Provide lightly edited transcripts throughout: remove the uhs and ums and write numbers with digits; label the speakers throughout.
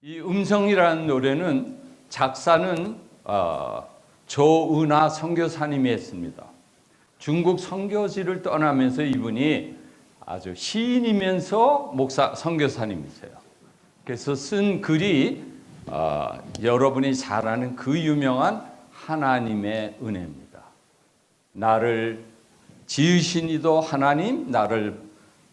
Speaker 1: 이 음성이라는 노래는 작사는 조은하 선교사님이 했습니다. 중국 선교지를 떠나면서 이분이 아주 시인이면서 목사 선교사님이세요. 그래서 쓴 글이 여러분이 잘 아는 그 유명한 하나님의 은혜입니다. 나를 지으신 이도 하나님, 나를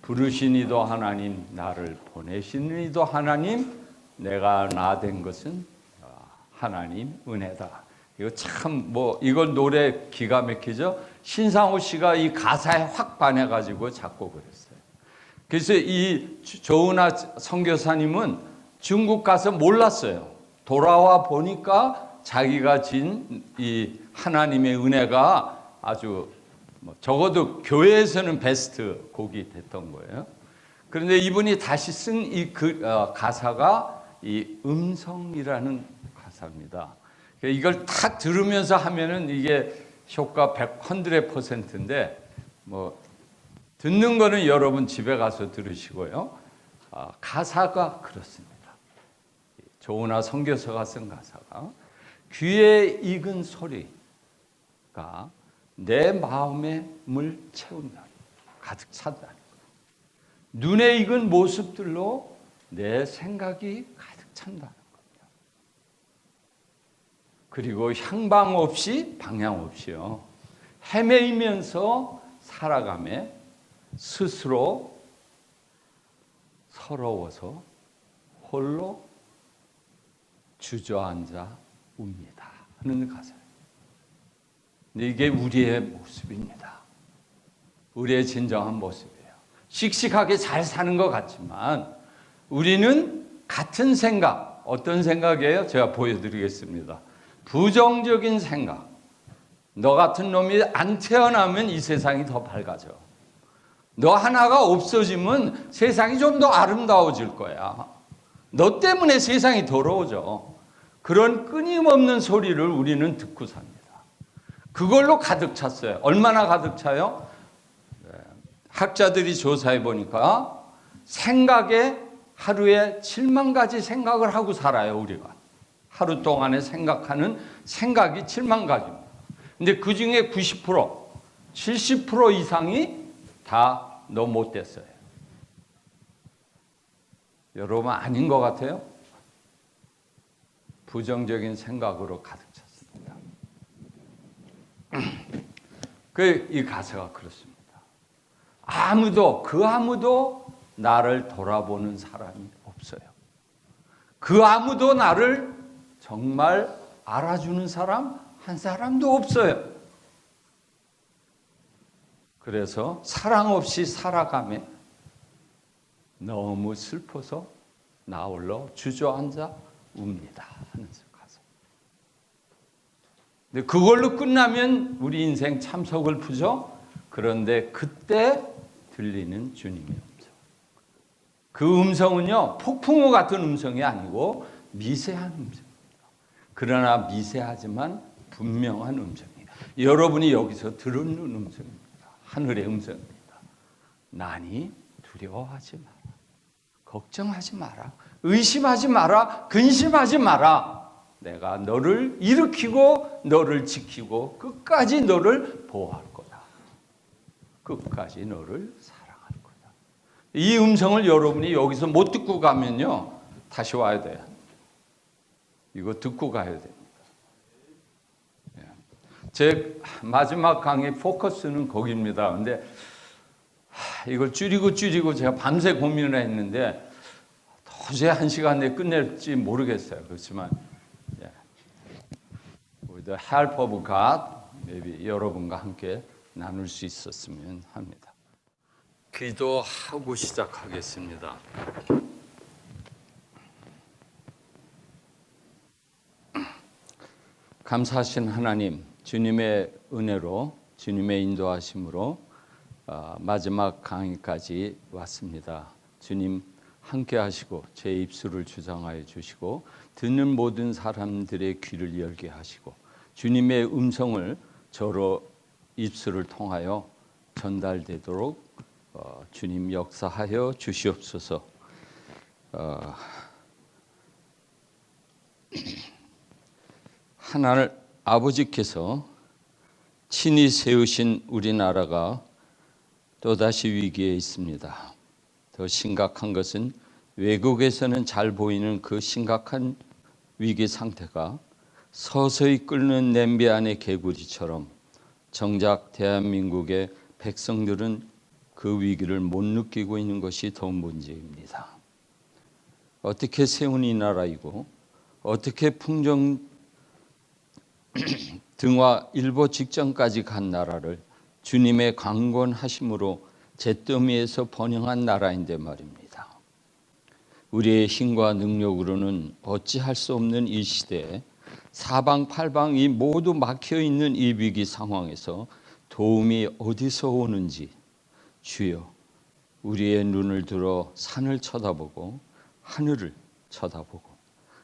Speaker 1: 부르신 이도 하나님, 나를 보내신 이도 하나님, 내가 나 된 것은 하나님 은혜다. 이거 참 이건 노래 기가 막히죠. 신상호 씨가 이 가사에 확 반해가지고 작곡을 했어요. 그래서 이 조은하 선교사님은 중국 가서 몰랐어요. 돌아와 보니까 자기가 진 이 하나님의 은혜가 아주 적어도 교회에서는 베스트 곡이 됐던 거예요. 그런데 이분이 다시 쓴 이 가사가 이 음성이라는 가사입니다. 이걸 딱 들으면서 하면은 이게 효과 100%인데 듣는 거는 여러분 집에 가서 들으시고요. 가사가 그렇습니다. 조은하 선교사가 쓴 가사가 귀에 익은 소리가 내 마음에 물 채운다. 가득 찬다. 눈에 익은 모습들로 내 생각이 가득 찬다는 겁니다. 그리고 향방 없이 방향 없이요. 헤매이면서 살아가며 스스로 서러워서 홀로 주저앉아 웁니다. 하는 가사예요. 근데 이게 우리의 모습입니다. 우리의 진정한 모습이에요. 씩씩하게 잘 사는 것 같지만 우리는 같은 생각, 어떤 생각이에요? 제가 보여드리겠습니다. 부정적인 생각. 너 같은 놈이 안 태어나면 이 세상이 더 밝아져. 너 하나가 없어지면 세상이 좀 더 아름다워질 거야. 너 때문에 세상이 더러워져. 그런 끊임없는 소리를 우리는 듣고 삽니다. 그걸로 가득 찼어요. 얼마나 가득 차요? 학자들이 조사해 보니까 생각에 하루에 7만 가지 생각을 하고 살아요, 우리가. 하루 동안에 생각하는 생각이 7만 가지입니다. 근데 그 중에 90%, 70% 이상이 다 너 못됐어요. 여러분 아닌 것 같아요? 부정적인 생각으로 가득 찼습니다. 이 가사가 그렇습니다. 아무도 나를 돌아보는 사람이 없어요. 그 아무도 나를 정말 알아주는 사람 한 사람도 없어요. 그래서 사랑 없이 살아가며 너무 슬퍼서 나 홀로 주저앉아 웁니다. 하는 가사. 근데 그걸로 끝나면 우리 인생 참 서글프죠? 그런데 그때 들리는 주님의 음성. 그 음성은요, 폭풍우 같은 음성이 아니고 미세한 음성입니다. 그러나 미세하지만 분명한 음성이에요. 여러분이 여기서 들은 음성입니다. 하늘의 음성입니다. 나니 두려워하지 마라. 걱정하지 마라. 의심하지 마라. 근심하지 마라. 내가 너를 일으키고 너를 지키고 끝까지 너를 보호할 거다. 끝까지 너를 사랑할 거다. 이 음성을 여러분이 여기서 못 듣고 가면요, 다시 와야 돼요. 이거 듣고 가야 됩니다. 제 마지막 강의 포커스는 거기입니다. 근데 이걸 줄이고 제가 밤새 고민을 했는데 도저히 1시간 내에 끝낼지 모르겠어요. 그렇지만 with the help of God, maybe 여러분과 함께 나눌 수 있었으면 합니다. 기도하고 시작하겠습니다. 감사하신 하나님, 주님의 은혜로, 주님의 인도하심으로 마지막 강의까지 왔습니다. 주님 함께 하시고 제 입술을 주장하여 주시고 듣는 모든 사람들의 귀를 열게 하시고 주님의 음성을 저로 입술을 통하여 전달되도록 주님 역사하여 주시옵소서. 하나님 아버지께서 친히 세우신 우리나라가 또다시 위기에 있습니다. 더 심각한 것은 외국에서는 잘 보이는 그 심각한 위기 상태가 서서히 끓는 냄비 안의 개구리처럼 정작 대한민국의 백성들은 그 위기를 못 느끼고 있는 것이 더 문제입니다. 어떻게 세운 이 나라이고 어떻게 풍정 등화 일보 직전까지 간 나라를 주님의 강권하심으로 잿더미에서 번영한 나라인데 말입니다. 우리의 힘과 능력으로는 어찌할 수 없는 이 시대에 사방팔방이 모두 막혀있는 이 위기 상황에서 도움이 어디서 오는지 주여 우리의 눈을 들어 산을 쳐다보고 하늘을 쳐다보고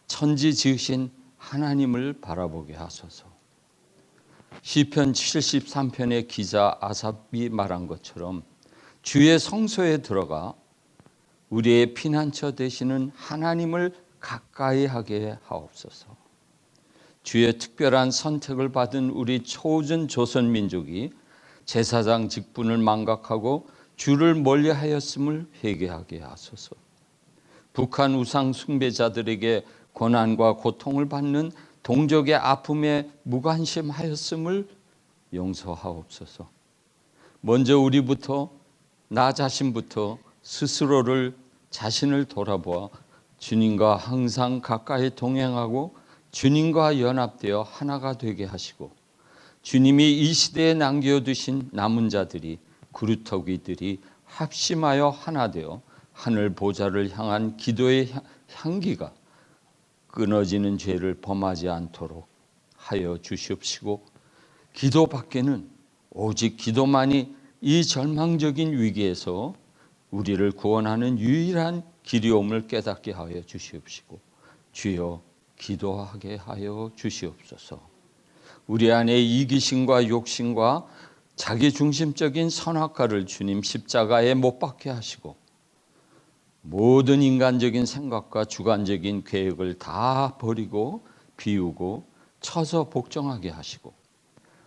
Speaker 1: 천지 지으신 하나님을 바라보게 하소서. 시편 73편의 기자 아삽이 말한 것처럼 주의 성소에 들어가 우리의 피난처 되시는 하나님을 가까이 하게 하옵소서. 주의 특별한 선택을 받은 우리 초전 조선민족이 제사장 직분을 망각하고 주를 멀리하였음을 회개하게 하소서. 북한 우상 숭배자들에게 고난과 고통을 받는 동족의 아픔에 무관심하였음을 용서하옵소서. 먼저 우리부터 나 자신부터 스스로를 자신을 돌아보아 주님과 항상 가까이 동행하고 주님과 연합되어 하나가 되게 하시고 주님이 이 시대에 남겨두신 남은 자들이 그루터기들이 합심하여 하나 되어 하늘 보좌를 향한 기도의 향기가 끊어지는 죄를 범하지 않도록 하여 주시옵시고 기도 밖에는 오직 기도만이 이 절망적인 위기에서 우리를 구원하는 유일한 길이옴을 깨닫게 하여 주시옵시고 주여 기도하게 하여 주시옵소서. 우리 안에 이기심과 욕심과 자기중심적인 선악과를 주님 십자가에 못 박게 하시고 모든 인간적인 생각과 주관적인 계획을 다 버리고 비우고 쳐서 복종하게 하시고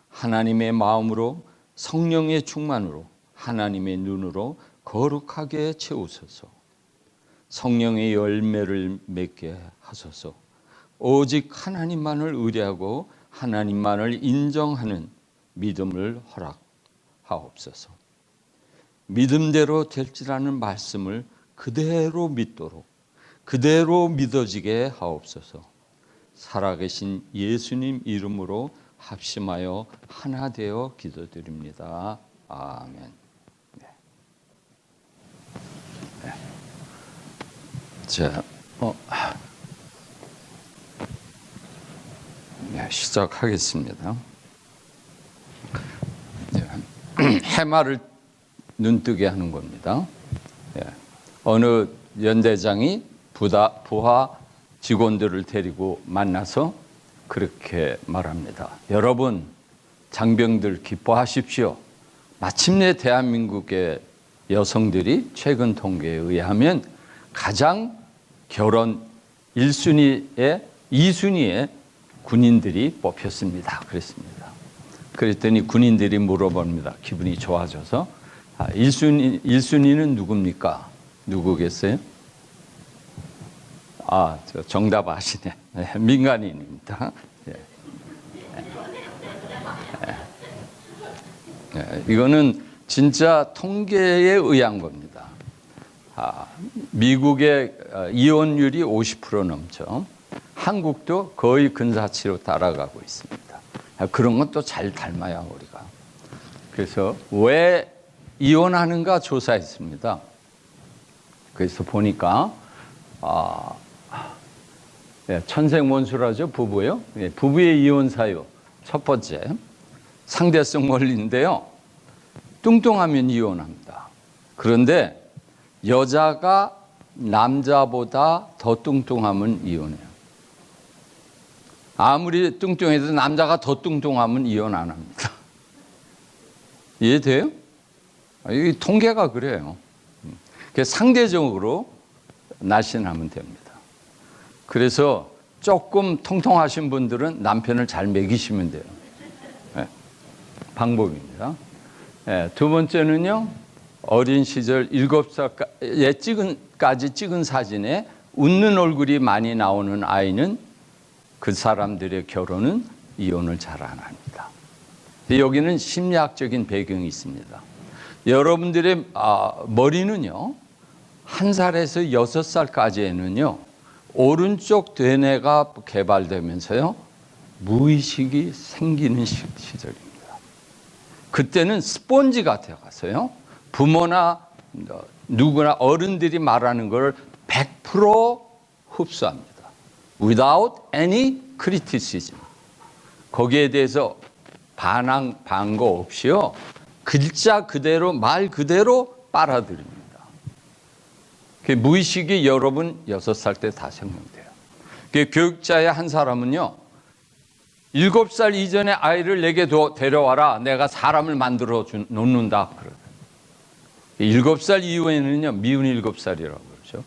Speaker 1: 하나님의 마음으로 성령의 충만으로 하나님의 눈으로 거룩하게 채우소서. 성령의 열매를 맺게 하소서. 오직 하나님만을 의뢰하고 하나님만을 인정하는 믿음을 허락하옵소서. 믿음대로 될지라는 말씀을 그대로 믿도록 그대로 믿어지게 하옵소서. 살아계신 예수님 이름으로 합심하여 하나 되어 기도드립니다. 아멘. 네. 네. 자, 네, 시작하겠습니다. 네. 해마를 눈뜨게 하는 겁니다. 네. 어느 연대장이 부하 직원들을 데리고 만나서 그렇게 말합니다. 여러분, 장병들 기뻐하십시오. 마침내 대한민국의 여성들이 최근 통계에 의하면 가장 결혼 1순위에 2순위에 군인들이 뽑혔습니다. 그랬습니다. 그랬더니 군인들이 물어봅니다. 기분이 좋아져서 1순위는 누굽니까? 누구겠어요? 저 정답 아시네. 네, 민간인입니다. 네. 네, 이거는 진짜 통계에 의한 겁니다. 미국의 이혼율이 50% 넘죠. 한국도 거의 근사치로 따라가고 있습니다. 그런 건 또 잘 닮아야 우리가. 그래서 왜 이혼하는가 조사했습니다. 그래서 보니까 천생mon수라죠. 부부요. 부부의 이혼 사유 첫 번째 상대성 원리인데요. 뚱뚱하면 이혼합니다. 그런데 여자가 남자보다 더 뚱뚱하면 이혼해요. 아무리 뚱뚱해도 남자가 더 뚱뚱하면 이혼 안 합니다. 이해돼요? 이 통계가 그래요. 상대적으로 날씬하면 됩니다. 그래서 조금 통통하신 분들은 남편을 잘 먹이시면 돼요. 네, 방법입니다. 네, 두 번째는요, 어린 시절 7살까지 찍은 사진에 웃는 얼굴이 많이 나오는 아이는 그 사람들의 결혼은 이혼을 잘 안 합니다. 여기는 심리학적인 배경이 있습니다. 여러분들의 머리는요, 1살에서 6살까지에는요, 오른쪽 대뇌가 개발되면서요, 무의식이 생기는 시절입니다. 그때는 스폰지 같아가서요, 부모나 누구나 어른들이 말하는 걸 100% 흡수합니다. Without any criticism. 거기에 대해서 반거 없이요, 글자 그대로, 말 그대로 빨아들입니다. 그 무의식이 여러분 6살 때 다 생성돼요. 그 교육자의 한 사람은요, 7살 이전에 아이를 내게 데려와라. 내가 사람을 만들어 놓는다. 그러더라고요. 7살 이후에는요, 미운 7살이라고 그러죠.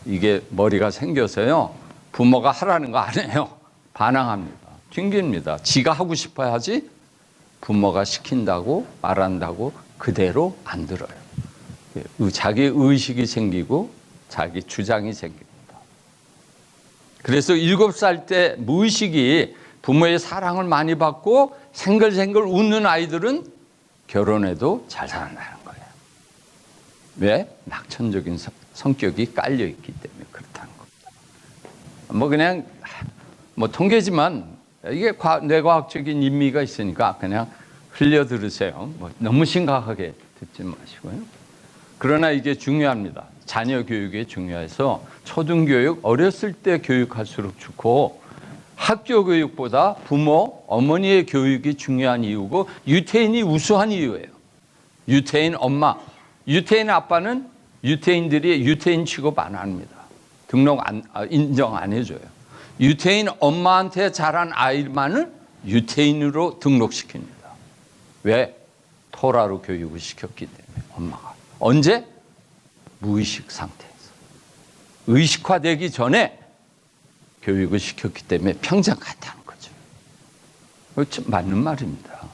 Speaker 1: 이게 머리가 생겨서요, 부모가 하라는 거 안 해요. 반항합니다. 튕깁니다. 지가 하고 싶어야 하지, 부모가 시킨다고 말한다고 그대로 안 들어요. 자기 의식이 생기고 자기 주장이 생깁니다. 그래서 7살 때 무의식이 부모의 사랑을 많이 받고 생글생글 웃는 아이들은 결혼해도 잘 살아나는 거예요. 왜? 낙천적인 성격이 깔려있기 때문에 그렇다는 겁니다. 뭐 그냥 통계지만 이게 뇌과학적인 인미가 있으니까 그냥 흘려 들으세요. 너무 심각하게 듣지 마시고요. 그러나 이게 중요합니다. 자녀 교육이 중요해서 초등교육, 어렸을 때 교육할수록 좋고, 학교 교육보다 부모, 어머니의 교육이 중요한 이유고, 유태인이 우수한 이유예요. 유태인 엄마, 유태인 아빠는 유태인들이 유태인 취급 안 합니다. 인정 안 해줘요. 유태인 엄마한테 자란 아이만을 유태인으로 등록시킵니다. 왜? 토라로 교육을 시켰기 때문에, 엄마가. 언제? 무의식 상태에서. 의식화되기 전에 교육을 시켰기 때문에 평생 갔다는 거죠. 맞는 말입니다.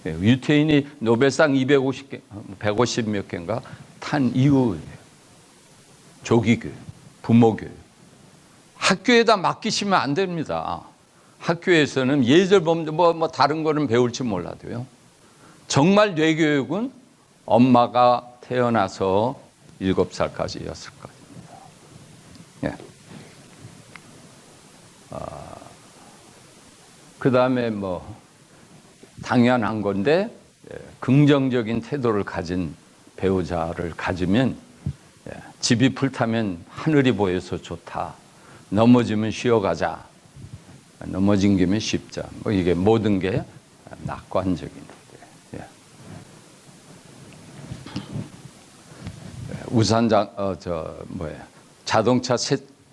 Speaker 1: 유태인이 노벨상 150 몇 개인가 탄 이유예요. 조기교육, 부모교육. 학교에다 맡기시면 안 됩니다. 학교에서는 예절범죄, 다른 거는 배울지 몰라도요. 정말 뇌교육은 엄마가 태어나서 7살까지였을 것입니다. 예. 그 다음에 당연한 건데, 긍정적인 태도를 가진 배우자를 가지면, 집이 불타면 하늘이 보여서 좋다. 넘어지면 쉬어가자. 넘어진 김에 쉽자. 이게 모든 게 낙관적인. 자동차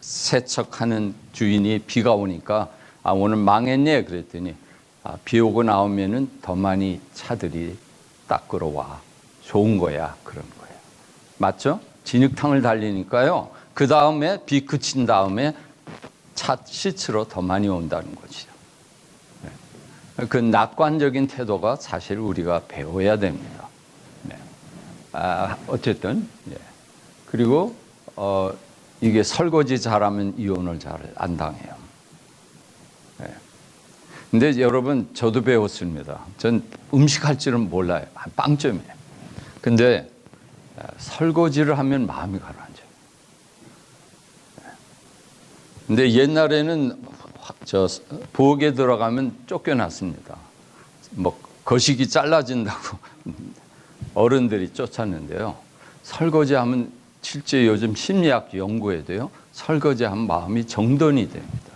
Speaker 1: 세척하는 주인이 비가 오니까 오늘 망했네 그랬더니 비 오고 나오면은 더 많이 차들이 닦으러 와. 좋은 거야. 그런 거예요. 맞죠? 진흙탕을 달리니까요. 그 다음에 비 그친 다음에 차 씻으러 더 많이 온다는 거죠. 그 낙관적인 태도가 사실 우리가 배워야 됩니다. 어쨌든, 그리고, 이게 설거지 잘하면 이혼을 잘 안 당해요. 근데 여러분, 저도 배웠습니다. 전 음식할 줄은 몰라요. 빵점이에요. 근데 설거지를 하면 마음이 가라앉아요. 근데 옛날에는 부엌에 들어가면 쫓겨났습니다. 거식이 잘라진다고. 어른들이 쫓았는데요. 설거지하면 실제 요즘 심리학 연구에도요. 설거지하면 마음이 정돈이 됩니다.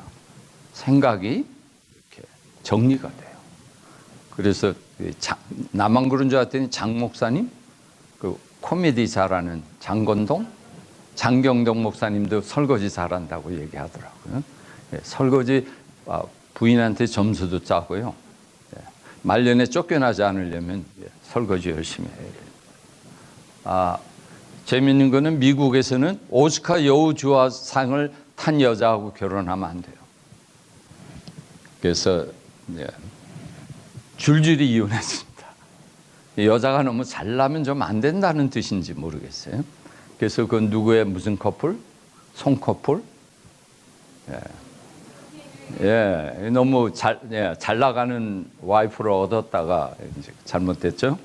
Speaker 1: 생각이 이렇게 정리가 돼요. 그래서 나만 그런 줄 알았더니 장 목사님, 그 코미디 잘하는 장경동 목사님도 설거지 잘한다고 얘기하더라고요. 설거지 부인한테 점수도 짜고요. 말년에 쫓겨나지 않으려면 설거지 열심히 해야 돼요. 재밌는 거는 미국에서는 오스카 여우주화상을 탄 여자하고 결혼하면 안 돼요. 그래서 줄줄이 이혼했습니다. 여자가 너무 잘나면 좀 안 된다는 뜻인지 모르겠어요. 그래서 그건 누구의 무슨 커플? 송 커플? 너무 잘 나가는 와이프를 얻었다가 이제 잘못됐죠.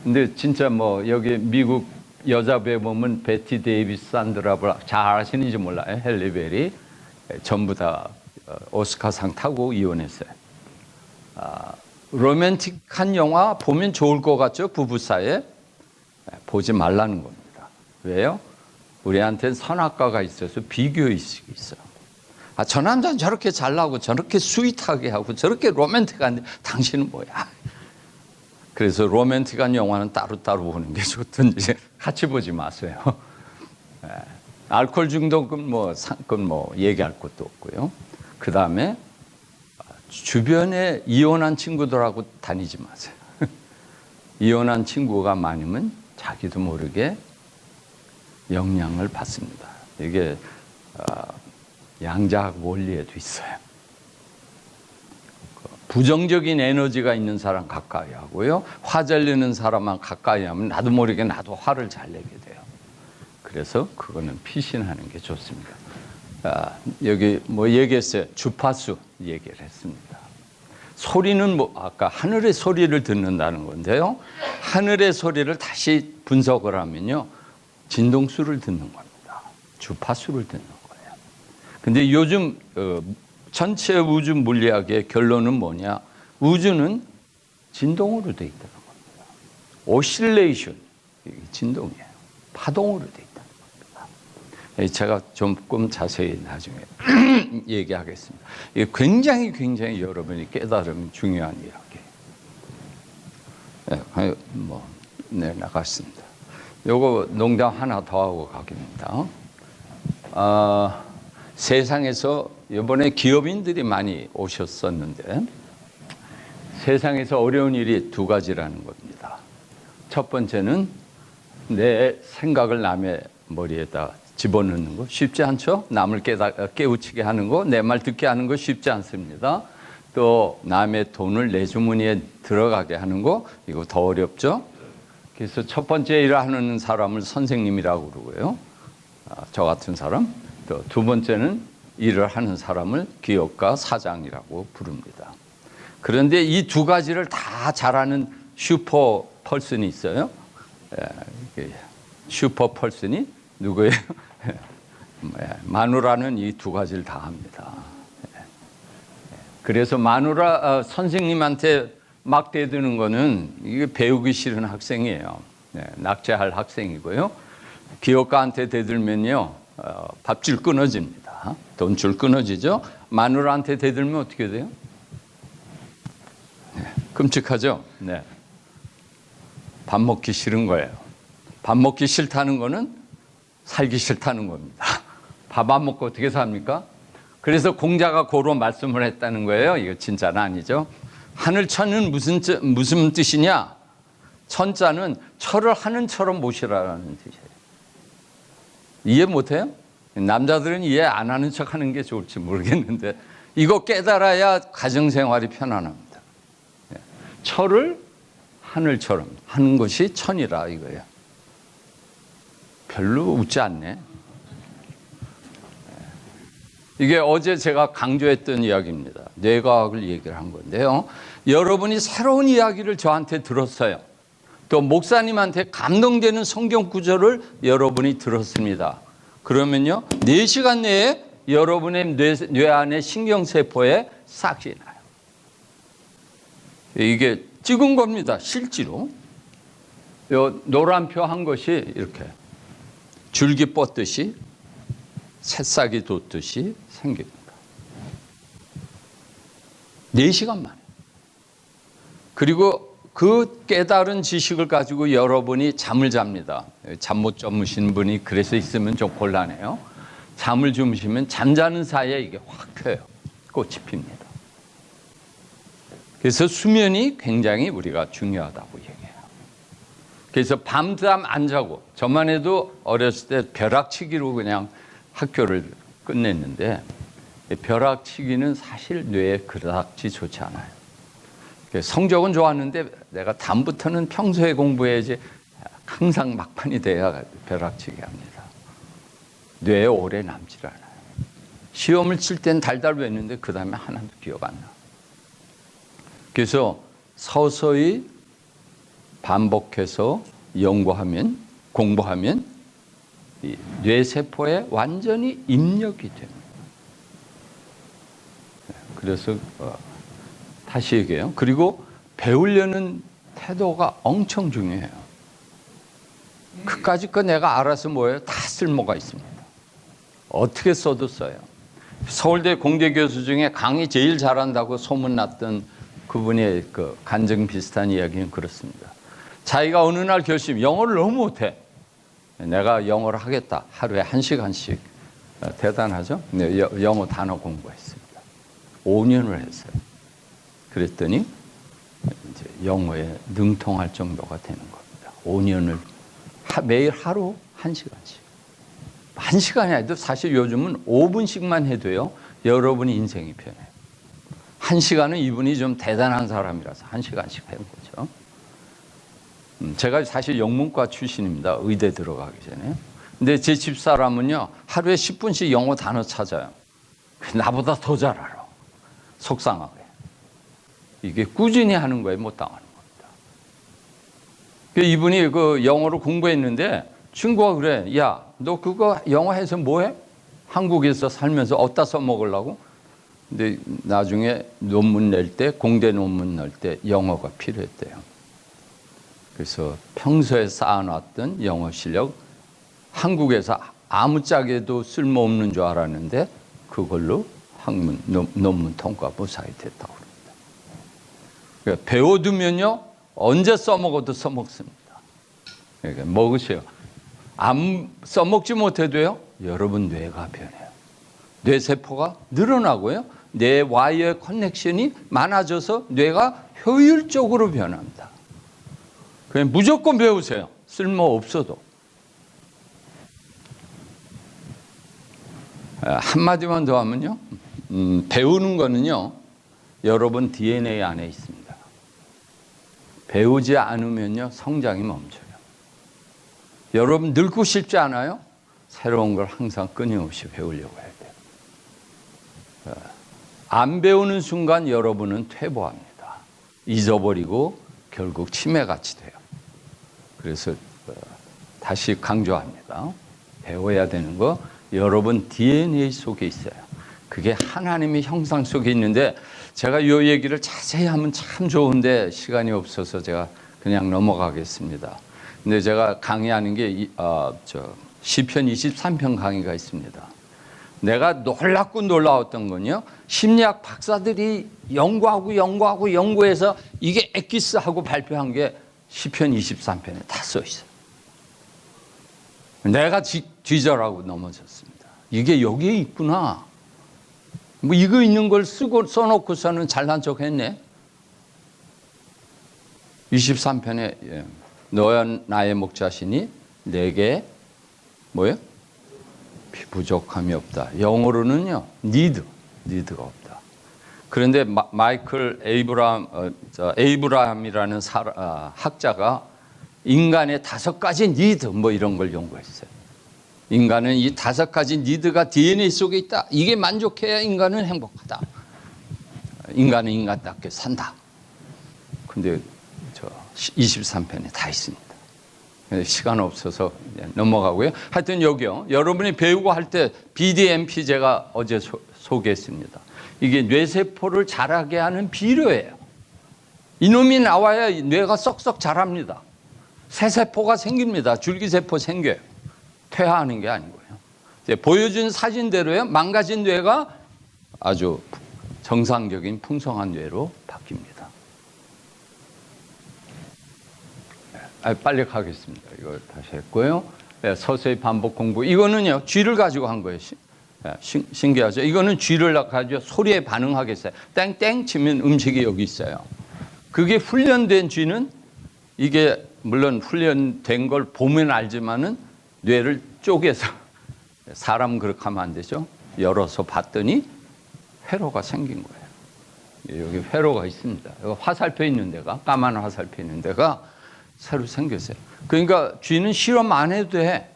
Speaker 1: 근데 진짜 뭐 여기 미국 여자 배우 보면 베티 데이비스, 산드라 블락 잘 아시는지 몰라요. 헬리베리 전부 다 오스카상 타고 이혼했어요. 로맨틱한 영화 보면 좋을 것 같죠? 부부 사이에 보지 말라는 겁니다. 왜요? 우리한테는 선악과가 있어서 비교의식이 있어요. 저 남자는 저렇게 잘나고 저렇게 스윗하게 하고 저렇게 로맨틱한데 당신은 뭐야? 그래서 로맨틱한 영화는 따로따로 보는 게 좋든지 같이 보지 마세요. 알코올 중독은 뭐 얘기할 것도 없고요. 그 다음에 주변에 이혼한 친구들하고 다니지 마세요. 이혼한 친구가 많으면 자기도 모르게 영향을 받습니다. 이게 양자학 원리에도 있어요. 부정적인 에너지가 있는 사람 가까이 하고요. 화 잘 내는 사람만 가까이 하면 나도 모르게 나도 화를 잘 내게 돼요. 그래서 그거는 피신하는 게 좋습니다. 여기 뭐 얘기했어요. 주파수 얘기를 했습니다. 소리는 아까 하늘의 소리를 듣는다는 건데요. 하늘의 소리를 다시 분석을 하면요. 진동수를 듣는 겁니다. 주파수를 듣는 거예요. 근데 요즘 전체 우주 물리학의 결론은 뭐냐? 우주는 진동으로 되어 있다는 겁니다. 오실레이션, 진동이에요. 파동으로 되어 있다는 겁니다. 제가 조금 자세히 나중에 얘기하겠습니다. 이게 굉장히 여러분이 깨달으면 중요한 이야기예요. 나갔습니다. 요거 농담 하나 더 하고 가겠습니다. 세상에서 이번에 기업인들이 많이 오셨었는데 세상에서 어려운 일이 두 가지라는 겁니다. 첫 번째는 내 생각을 남의 머리에다 집어넣는 거 쉽지 않죠? 남을 깨우치게 하는 거, 내 말 듣게 하는 거 쉽지 않습니다. 또 남의 돈을 내 주머니에 들어가게 하는 거 이거 더 어렵죠? 그래서 첫 번째 일을 하는 사람을 선생님이라고 그러고요. 저 같은 사람. 또 두 번째는 일을 하는 사람을 기업가 사장이라고 부릅니다. 그런데 이 두 가지를 다 잘하는 슈퍼 펄슨이 있어요. 슈퍼 펄슨이 누구예요? 마누라는 이 두 가지를 다 합니다. 그래서 마누라 선생님한테 막 대드는 거는 이게 배우기 싫은 학생이에요. 낙제할 학생이고요. 기업가한테 대들면요. 밥줄 끊어집니다. 돈줄 끊어지죠. 마누라한테 대들면 어떻게 돼요? 끔찍하죠. 네. 밥 먹기 싫은 거예요. 밥 먹기 싫다는 거는 살기 싫다는 겁니다. 밥 안 먹고 어떻게 삽니까? 그래서 공자가 고로 말씀을 했다는 거예요. 이거 진짜는 아니죠. 하늘천은 무슨 뜻이냐? 천자는 철을 하는처럼 모시라는 뜻이에요. 이해 못해요? 남자들은 이해 안 하는 척 하는 게 좋을지 모르겠는데 이거 깨달아야 가정생활이 편안합니다. 철을 하늘처럼 하는 것이 천이라 이거예요. 별로 웃지 않네. 이게 어제 제가 강조했던 이야기입니다. 뇌과학을 얘기를 한 건데요. 여러분이 새로운 이야기를 저한테 들었어요. 또 목사님한테 감동되는 성경 구절을 여러분이 들었습니다. 그러면요, 4시간 내에 여러분의 뇌 안에 신경세포에 싹이 나요. 이게 찍은 겁니다. 실제로. 요 노란표 한 것이 이렇게 줄기 뻗듯이 새싹이 돋듯이 생깁니다. 4시간 만에. 그리고 그 깨달은 지식을 가지고 여러분이 잠을 잡니다. 잠 못 주무신 분이 그래서 있으면 좀 곤란해요. 잠을 주무시면 잠자는 사이에 이게 확 펴요. 꽃이 핍니다. 그래서 수면이 굉장히 우리가 중요하다고 얘기해요. 그래서 밤잠 안 자고 저만 해도 어렸을 때 벼락치기로 그냥 학교를 끝냈는데 벼락치기는 사실 뇌에 그닥지 좋지 않아요. 성적은 좋았는데 내가 다음부터는 평소에 공부해야지 항상 막판이 돼야 벼락치기 합니다. 뇌에 오래 남질 않아요. 시험을 칠 땐 달달 외웠는데 그 다음에 하나도 기억 안 나. 그래서 서서히 반복해서 연구하면, 공부하면 이 뇌세포에 완전히 입력이 됩니다. 그래서 다시 얘기해요. 그리고 배우려는 태도가 엄청 중요해요. 그까짓 거 내가 알아서 뭐예요? 다 쓸모가 있습니다. 어떻게 써도 써요. 서울대 공대 교수 중에 강의 제일 잘한다고 소문났던 그분의 그 간증 비슷한 이야기는 그렇습니다. 자기가 어느 날 결심, 영어를 너무 못해. 내가 영어를 하겠다. 하루에 1시간씩. 대단하죠? 네, 영어 단어 공부했습니다. 5년을 했어요. 그랬더니 이제 영어에 능통할 정도가 되는 겁니다. 5년을 매일 하루 1시간씩. 1시간이 아니도 사실 요즘은 5분씩만 해도요, 여러분이 인생이 편해요. 1시간은 이분이 좀 대단한 사람이라서 1시간씩 하는 거죠. 제가 사실 영문과 출신입니다. 의대 들어가기 전에. 근데 제 집사람은요, 하루에 10분씩 영어 단어 찾아요. 나보다 더 잘 알아. 속상하게. 이게 꾸준히 하는 거에 못 당하는 겁니다. 이분이 그 영어를 공부했는데 친구가 그래. 야, 너 그거 영어 해서 뭐해? 한국에서 살면서 어디다 써먹으려고? 근데 나중에 논문 낼 때, 공대 논문 낼 때 영어가 필요했대요. 그래서 평소에 쌓아놨던 영어 실력, 한국에서 아무짝에도 쓸모없는 줄 알았는데 그걸로 학문, 논문 통과 무사히 됐다고 합니다. 그러니까 배워두면요, 언제 써먹어도 써먹습니다. 그러니까 먹으세요. 안 써먹지 못해도요, 여러분 뇌가 변해요. 뇌세포가 늘어나고요, 뇌와의 커넥션이 많아져서 뇌가 효율적으로 변합니다. 그냥 무조건 배우세요. 쓸모없어도. 한마디만 더 하면요, 배우는 거는요, 여러분 DNA 안에 있습니다. 배우지 않으면요, 성장이 멈춰요. 여러분 늙고 싶지 않아요? 새로운 걸 항상 끊임없이 배우려고 해야 돼요. 안 배우는 순간 여러분은 퇴보합니다. 잊어버리고 결국 치매같이 돼요. 그래서 다시 강조합니다. 배워야 되는 거 여러분 DNA 속에 있어요. 그게 하나님의 형상 속에 있는데, 제가 이 얘기를 자세히 하면 참 좋은데 시간이 없어서 제가 그냥 넘어가겠습니다. 근데 제가 강의하는 게 시편 23편 강의가 있습니다. 내가 놀랍고 놀라웠던 건요, 심리학 박사들이 연구해서 이게 엑기스하고 발표한 게 시편 23편에 다 써 있어요. 내가 뒤절하고 넘어졌습니다. 이게 여기에 있구나. 뭐 이거 있는 걸 써놓고서는 잘난 척 했네. 23편에 너야 나의 목자시니 내게 뭐예요? 부족함이 없다. 영어로는요, 니드가 없다. 그런데 마이클 에이브라함이라는 학자가 인간의 5가지 니드 뭐 이런 걸 연구했어요. 인간은 이 5가지 니드가 DNA 속에 있다. 이게 만족해야 인간은 행복하다. 인간은 인간답게 산다. 근데 23편에 다 있습니다. 시간 없어서 넘어가고요. 하여튼 여기요, 여러분이 배우고 할 때 BDNP 제가 어제 소개했습니다. 이게 뇌세포를 자라게 하는 비료예요. 이놈이 나와야 뇌가 썩썩 자랍니다. 새 세포가 생깁니다. 줄기세포 생겨요. 퇴화하는 게 아니고요. 보여준 사진대로요, 망가진 뇌가 아주 정상적인 풍성한 뇌로 바뀝니다. 빨리 가겠습니다. 이걸 다시 했고요. 서서히 반복 공부. 이거는요, 쥐를 가지고 한 거예요. 신기하죠? 이거는 쥐를 가지고 소리에 반응하겠어요. 땡땡 치면 음식이 여기 있어요. 그게 훈련된 쥐는, 이게 물론 훈련된 걸 보면 알지만은 뇌를 쪼개서, 사람 그렇게 하면 안 되죠. 열어서 봤더니 회로가 생긴 거예요. 여기 회로가 있습니다. 여기 화살표 있는 데가, 까만 화살표 있는 데가 새로 생겼어요. 그러니까 쥐는 실험 안 해도 돼.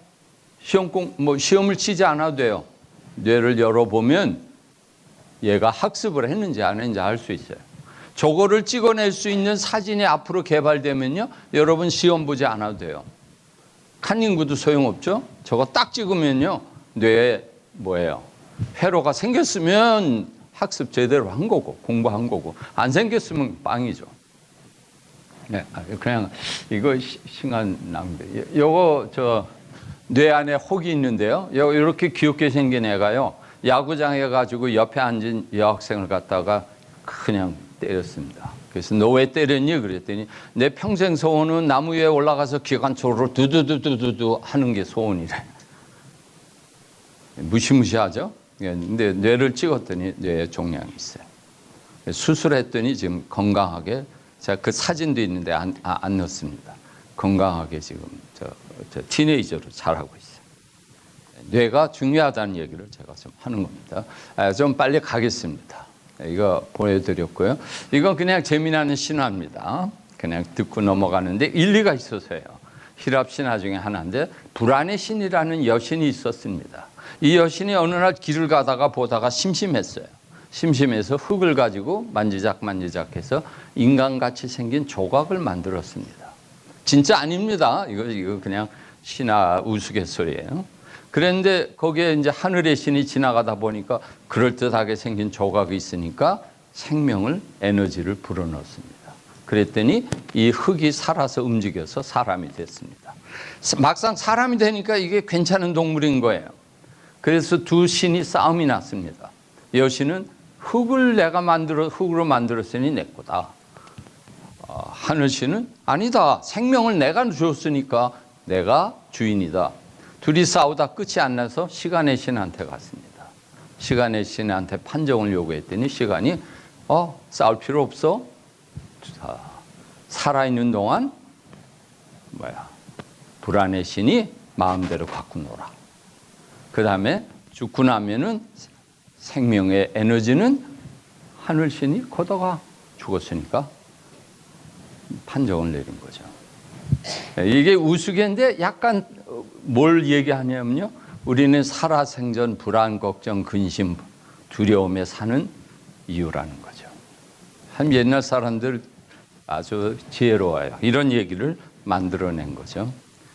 Speaker 1: 시험을 치지 않아도 돼요. 뇌를 열어보면 얘가 학습을 했는지 안 했는지 알 수 있어요. 저거를 찍어낼 수 있는 사진이 앞으로 개발되면요, 여러분 시험 보지 않아도 돼요. 칸닝구도 소용없죠. 저거 딱 찍으면요, 뇌에 뭐예요? 회로가 생겼으면 학습 제대로 한 거고, 공부한 거고, 안 생겼으면 빵이죠. 네, 그냥 이거 시간 낭비. 요거 뇌 안에 혹이 있는데요. 이렇게 귀엽게 생긴 애가요, 야구장에 가지고 옆에 앉은 여학생을 갖다가 그냥 때렸습니다. 그래서 너 왜 때렸니? 그랬더니 내 평생 소원은 나무 위에 올라가서 기관총으로 두두두두두 하는 게 소원이래. 무시무시하죠? 근데 뇌를 찍었더니 뇌에 종양이 있어요. 수술했더니 지금 건강하게, 제가 그 사진도 있는데 안 넣습니다. 건강하게 지금 저 티네이저로 자라고 있어요. 뇌가 중요하다는 얘기를 제가 좀 하는 겁니다. 좀 빨리 가겠습니다. 이거 보여드렸고요. 이건 그냥 재미나는 신화입니다. 그냥 듣고 넘어가는데 일리가 있어서요. 히랍 신화 중에 하나인데, 불안의 신이라는 여신이 있었습니다. 이 여신이 어느 날 길을 가다가 보다가 심심했어요. 심심해서 흙을 가지고 만지작해서 인간같이 생긴 조각을 만들었습니다. 진짜 아닙니다. 이거 그냥 신화 우스갯소리예요. 그런데 거기에 이제 하늘의 신이 지나가다 보니까 그럴듯하게 생긴 조각이 있으니까 생명을, 에너지를 불어넣습니다. 그랬더니 이 흙이 살아서 움직여서 사람이 됐습니다. 막상 사람이 되니까 이게 괜찮은 동물인 거예요. 그래서 두 신이 싸움이 났습니다. 여신은 흙으로 만들었으니 내 거다. 하늘신은 아니다. 생명을 내가 줬으니까 내가 주인이다. 둘이 싸우다 끝이 안 나서 시간의 신한테 갔습니다. 시간의 신한테 판정을 요구했더니 시간이 싸울 필요 없어. 살아있는 동안 불안의 신이 마음대로 갖고 놀아. 그 다음에 죽고 나면은 생명의 에너지는 하늘신이 걷어가. 죽었으니까 판정을 내린 거죠. 이게 우스갯인데 약간 뭘 얘기하냐면요, 우리는 살아생전 불안, 걱정, 근심, 두려움에 사는 이유라는 거죠. 한 옛날 사람들 아주 지혜로워요. 이런 얘기를 만들어낸 거죠.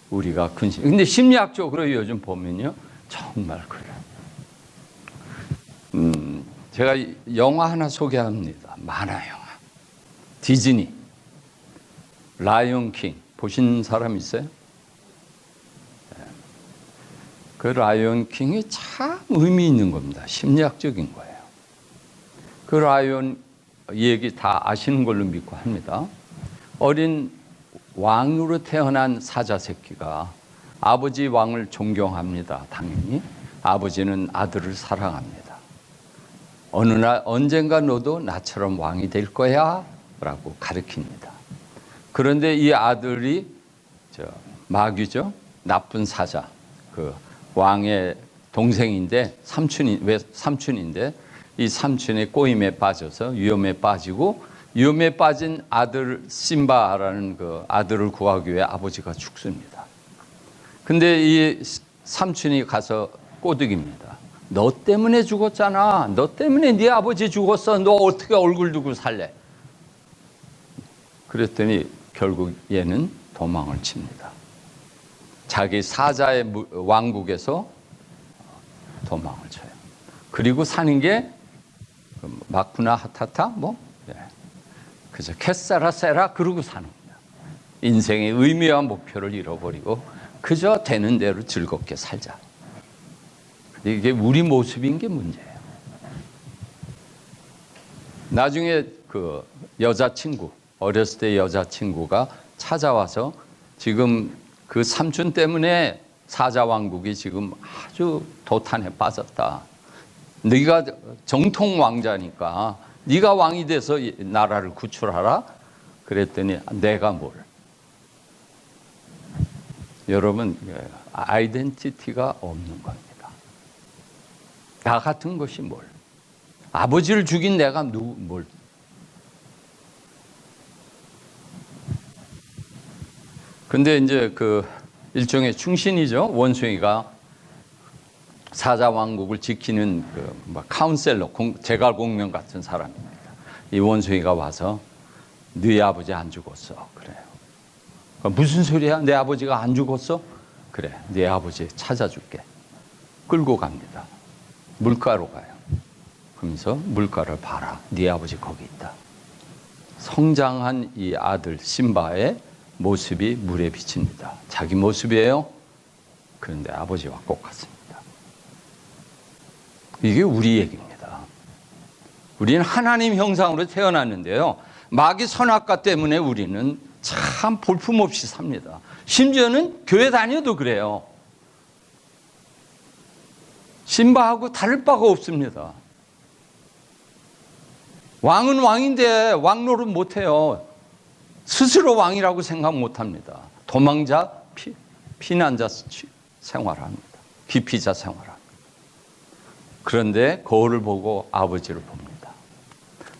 Speaker 1: 우리가 근심. 근데 심리학적으로 요즘 보면요, 정말 그래요. 제가 영화 하나 소개합니다. 만화 영화. 디즈니. 라이온 킹. 보신 사람 있어요? 그 라이온 킹이 참 의미 있는 겁니다. 심리학적인 거예요. 그 라이온 얘기 다 아시는 걸로 믿고 합니다. 어린 왕으로 태어난 사자 새끼가 아버지 왕을 존경합니다. 당연히. 아버지는 아들을 사랑합니다. 어느 날 언젠가 너도 나처럼 왕이 될 거야 라고 가르칩니다. 그런데 이 아들이 마귀죠. 나쁜 사자. 그 왕의 동생인데 삼촌인데 이 삼촌의 꼬임에 빠져서 위험에 빠지고, 위험에 빠진 아들 심바라는 그 아들을 구하기 위해 아버지가 죽습니다. 근데 이 삼촌이 가서 꼬드깁니다. 너 때문에 죽었잖아. 너 때문에 네 아버지 죽었어. 너 어떻게 얼굴 두고 살래? 그랬더니 결국 얘는 도망을 칩니다. 자기 사자의 왕국에서 도망을 쳐요. 그리고 사는 게 마쿠나 하타타 그저 캐사라 세라 그러고 사는 거야. 인생의 의미와 목표를 잃어버리고 그저 되는 대로 즐겁게 살자. 이게 우리 모습인 게 문제예요. 나중에 그 여자친구, 어렸을 때 여자친구가 찾아와서 지금 그 삼촌 때문에 사자왕국이 지금 아주 도탄에 빠졌다. 네가 정통 왕자니까 네가 왕이 돼서 나라를 구출하라. 그랬더니 내가 뭘. 여러분, 아이덴티티가 없는 겁니다. 나 같은 것이 뭘? 아버지를 죽인 내가 뭘? 근데 이제 그 일종의 충신이죠. 원숭이가 사자왕국을 지키는 그 카운셀러, 제갈공명 같은 사람입니다. 이 원숭이가 와서 네 아버지 안 죽었어. 그래요. 무슨 소리야? 내 아버지가 안 죽었어? 그래, 네 아버지 찾아줄게. 끌고 갑니다. 물가로 가요. 그러면서 물가를 봐라. 네 아버지 거기 있다. 성장한 이 아들 심바의 모습이 물에 비칩니다. 자기 모습이에요. 그런데 아버지와 꼭 같습니다. 이게 우리 얘기입니다. 우리는 하나님 형상으로 태어났는데요. 마귀 선악과 때문에 우리는 참 볼품없이 삽니다. 심지어는 교회 다녀도 그래요. 심바하고 다를 바가 없습니다. 왕은 왕인데 왕노릇 못해요. 스스로 왕이라고 생각 못합니다. 도망자, 피난자 생활합니다. 기피자 생활합니다. 그런데 거울을 보고 아버지를 봅니다.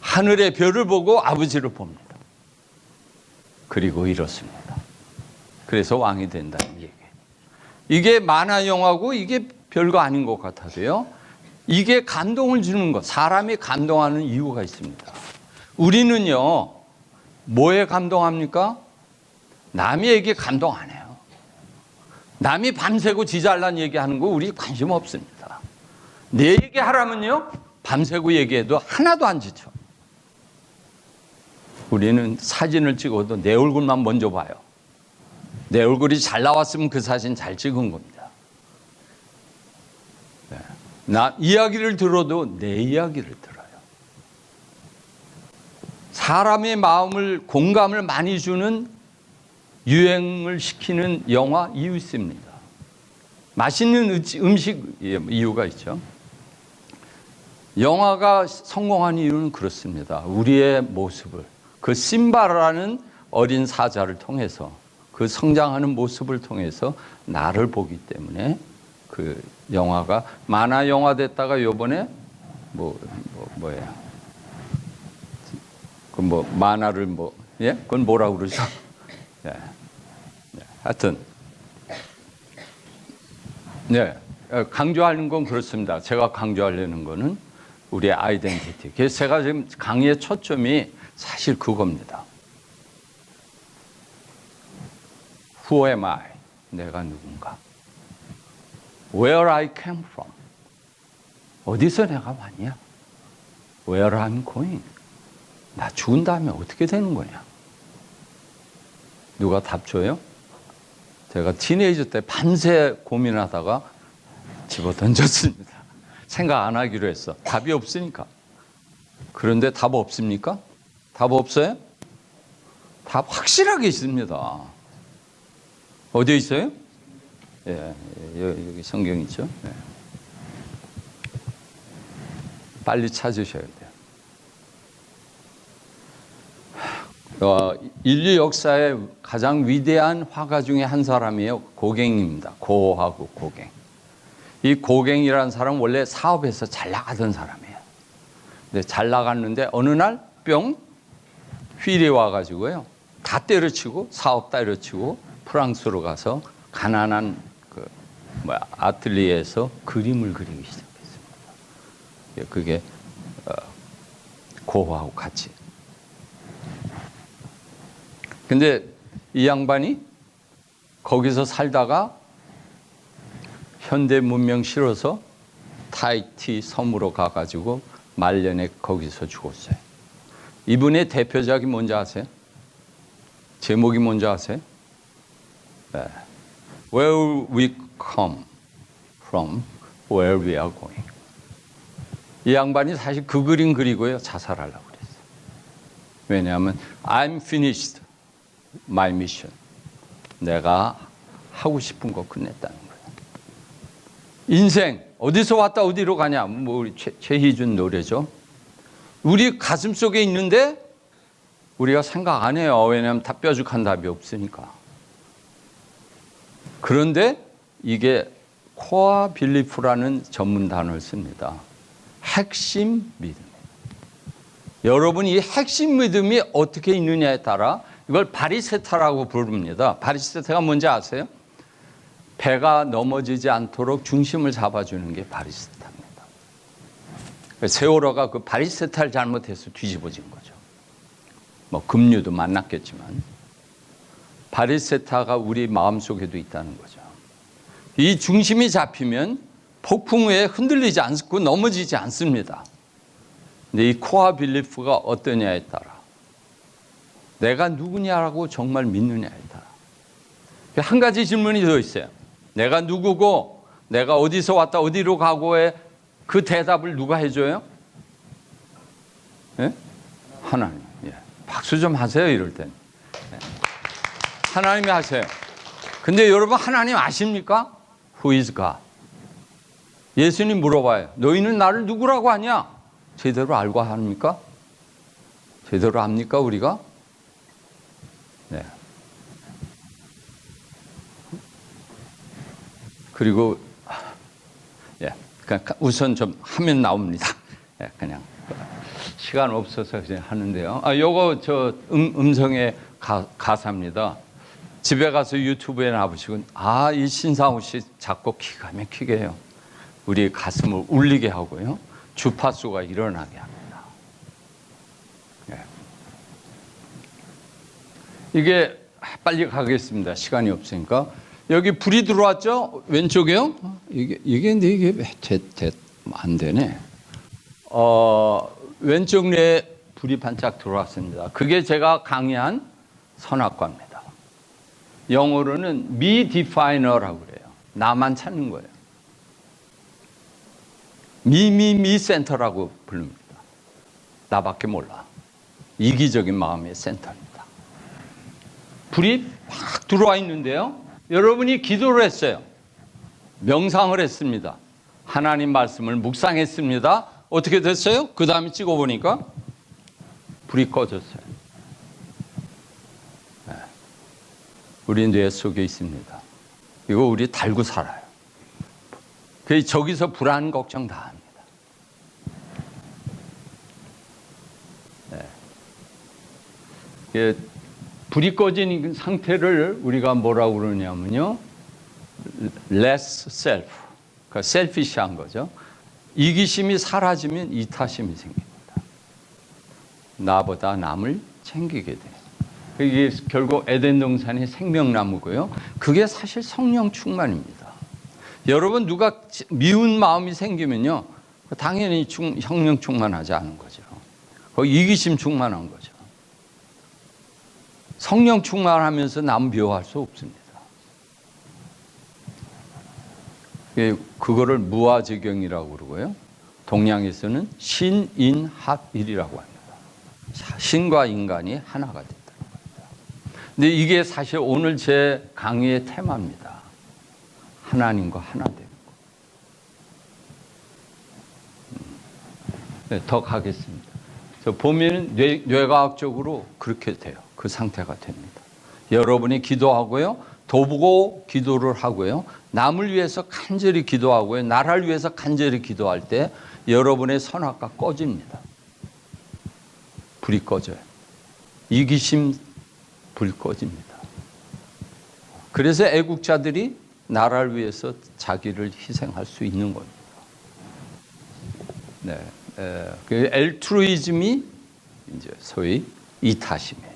Speaker 1: 하늘의 별을 보고 아버지를 봅니다. 그리고 이렇습니다. 그래서 왕이 된다는 얘기예요. 이게 만화 영화고 이게 별거 아닌 것 같아도요. 이게 감동을 주는 것, 사람이 감동하는 이유가 있습니다. 우리는요, 뭐에 감동합니까? 남의 얘기에 감동 안 해요. 남이 밤새고 지 잘난 얘기하는 거 우리 관심 없습니다. 내 얘기하라면요, 밤새고 얘기해도 하나도 안 지쳐. 우리는 사진을 찍어도 내 얼굴만 먼저 봐요. 내 얼굴이 잘 나왔으면 그 사진 잘 찍은 겁니다. 네. 나 이야기를 들어도 내 이야기를 들어요. 사람의 마음을 공감을 많이 주는 유행을 시키는 영화 이유 있습니다. 맛있는 음식 이유가 있죠. 영화가 성공한 이유는 그렇습니다. 우리의 모습을, 그 심바라는 어린 사자를 통해서, 그 성장하는 모습을 통해서 나를 보기 때문에 그 영화가 만화 영화 됐다가 요번에 뭐예요? 그 만화를 예? 그건 뭐라고 그러죠? 네. 네. 하여튼 네. 강조하는 건 그렇습니다. 제가 강조하려는 거는 우리의 아이덴티티. 그래서 제가 지금 강의의 초점이 사실 그겁니다. Who am I? 내가 누군가? Where I came from? 어디서 내가 왔냐? Where I'm going? 나 죽은 다음에 어떻게 되는 거냐? 누가 답 줘요? 제가 티네이저 때 밤새 고민하다가 집어 던졌습니다. 생각 안 하기로 했어. 답이 없으니까. 그런데 답 없습니까? 답 없어요? 답 확실하게 있습니다. 어디에 있어요? 예, 여기 성경 있죠? 네. 빨리 찾으셔야 돼요. 인류 역사의 가장 위대한 화가 중에 한 사람이에요. 고갱입니다. 고하고 고갱. 이 고갱이라는 사람은 원래 사업에서 잘 나가던 사람이에요. 근데 잘 나갔는데 어느 날 뿅 휠이 와가지고요. 다 때려치고 사업 때려치고 프랑스로 가서 가난한 아틀리에에서 그림을 그리기 시작했습니다. 그게 고하고 같이. 근데 이 양반이 거기서 살다가 현대 문명 싫어서 타히티 섬으로 가가지고 말년에 거기서 죽었어요. 이분의 대표작이 뭔지 아세요? 제목이 뭔지 아세요? 네. Where we come from, where we are going. 이 양반이 사실 그 그림 그리고요 자살하려고 그랬어요. 왜냐하면 I'm finished my mission. 내가 하고 싶은 거 끝냈다는 거예요. 인생 어디서 왔다 어디로 가냐? 우리 최희준 노래죠. 우리 가슴 속에 있는데 우리가 생각 안 해요. 왜냐하면 다 뾰족한 답이 없으니까. 그런데 이게 코어 빌리프라는 전문 단어를 씁니다. 핵심 믿음. 여러분, 이 핵심 믿음이 어떻게 있느냐에 따라 이걸 바리세타라고 부릅니다. 바리세타가 뭔지 아세요? 배가 넘어지지 않도록 중심을 잡아주는 게 바리세타입니다. 세월호가 그 바리세타를 잘못해서 뒤집어진 거죠. 뭐 급류도 만났겠지만 바리세타가 우리 마음속에도 있다는 거죠. 이 중심이 잡히면 폭풍 후에 흔들리지 않고 넘어지지 않습니다. 근데 이 코어 빌리프가 어떠냐에 따라 내가 누구냐라고 정말 믿느냐에 따라 한 가지 질문이 더 있어요. 내가 누구고 내가 어디서 왔다 어디로 가고의 그 대답을 누가 해줘요? 예? 하나님. 예. 박수 좀 하세요 이럴 땐. 예. 하나님이 하세요. 근데 여러분 하나님 아십니까? Who is God? 예수님 물어봐요. 너희는 나를 누구라고 하냐? 제대로 알고 합니까? 제대로 압니까 우리가? 네. 그리고 예, 우선 좀 하면 나옵니다. 예, 그냥 시간 없어서 그냥 하는데요. 요거 저 음성의 가사입니다. 집에 가서 유튜브에 나보시고 이 신상우 씨 작곡 기가 막히게 해요. 우리 가슴을 울리게 하고요. 주파수가 일어나게 합니다. 예. 이게 빨리 가겠습니다. 시간이 없으니까. 여기 불이 들어왔죠? 왼쪽에요? 근데 이게 안 되네. 왼쪽 뇌에 불이 반짝 들어왔습니다. 그게 제가 강의한 선악과입니다. 영어로는 me definer라고 그래요. 나만 찾는 거예요. me 센터라고 부릅니다. 나밖에 몰라. 이기적인 마음의 센터입니다. 불이 막 들어와 있는데요. 여러분이 기도를 했어요. 명상을 했습니다. 하나님 말씀을 묵상했습니다. 어떻게 됐어요? 그 다음에 찍어보니까 불이 꺼졌어요. 네. 우리 뇌 속에 있습니다. 이거 우리 달고 살아요. 저기서 불안 걱정 다 합니다. 네. 불이 꺼진 상태를 우리가 뭐라고 그러냐면요. less self. 그러니까 셀피시한 거죠. 이기심이 사라지면 이타심이 생깁니다. 나보다 남을 챙기게 돼요. 이게 결국 에덴 동산의 생명나무고요. 그게 사실 성령 충만입니다. 여러분 누가 미운 마음이 생기면요. 당연히 성령 충만하지 않은 거죠. 거의 이기심 충만한 거죠. 성령 충만하면서 남 미워할 수 없습니다. 그거를 무아지경이라고 그러고요. 동양에서는 신인합일이라고 합니다. 신과 인간이 하나가 됐다는 겁니다. 근데 이게 사실 오늘 제 강의의 테마입니다. 하나님과 하나 되는 거. 네, 더 가겠습니다. 보면 뇌과학적으로 그렇게 돼요. 그 상태가 됩니다. 여러분이 기도하고요. 도보고 기도를 하고요. 남을 위해서 간절히 기도하고요. 나라를 위해서 간절히 기도할 때 여러분의 선악과 꺼집니다. 불이 꺼져요. 이기심 불 꺼집니다. 그래서 애국자들이 나라를 위해서 자기를 희생할 수 있는 겁니다. 네, 그 엘트루이즘이 이제 소위 이타심이에요.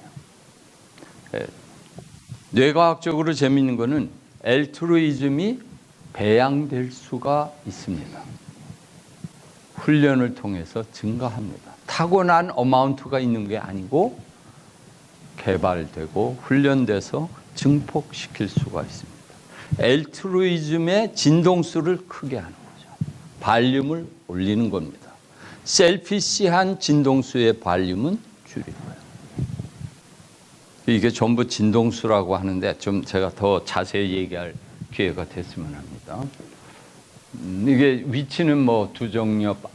Speaker 1: 뇌과학적으로 재미있는 거는 엘트루이즘이 배양될 수가 있습니다. 훈련을 통해서 증가합니다. 타고난 어마운트가 있는 게 아니고 개발되고 훈련돼서 증폭시킬 수가 있습니다. 엘트루이즘의 진동수를 크게 하는 거죠. 발륨을 올리는 겁니다. 셀피시한 진동수의 발륨은 줄이고요. 이게 전부 진동수라고 하는데 좀 제가 더 자세히 얘기할 기회가 됐으면 합니다. 이게 위치는 뭐 두정엽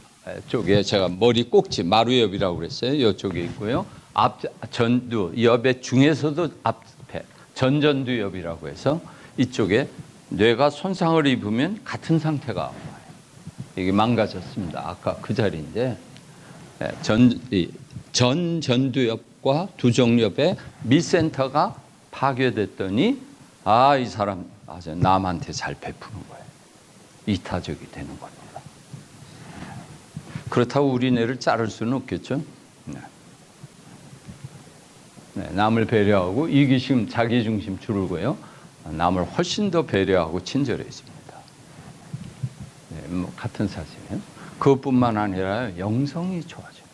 Speaker 1: 쪽에 제가 머리 꼭지 마루엽이라고 그랬어요. 이쪽에 있고요. 앞 전두 옆의 중에서도 앞에 전전두엽이라고 해서 이쪽에 뇌가 손상을 입으면 같은 상태가 와요. 이게 망가졌습니다. 아까 그 자리인데 전두엽과 두정엽의 밑센터가 파괴됐더니 이 사람 아주 남한테 잘 베푸는 거예요. 이타적이 되는 겁니다. 그렇다고 우리 뇌를 자를 수는 없겠죠. 남을 배려하고 이기심, 자기중심 줄고요. 남을 훨씬 더 배려하고 친절해집니다. 같은 사실이에요. 그것뿐만 아니라 영성이 좋아져요.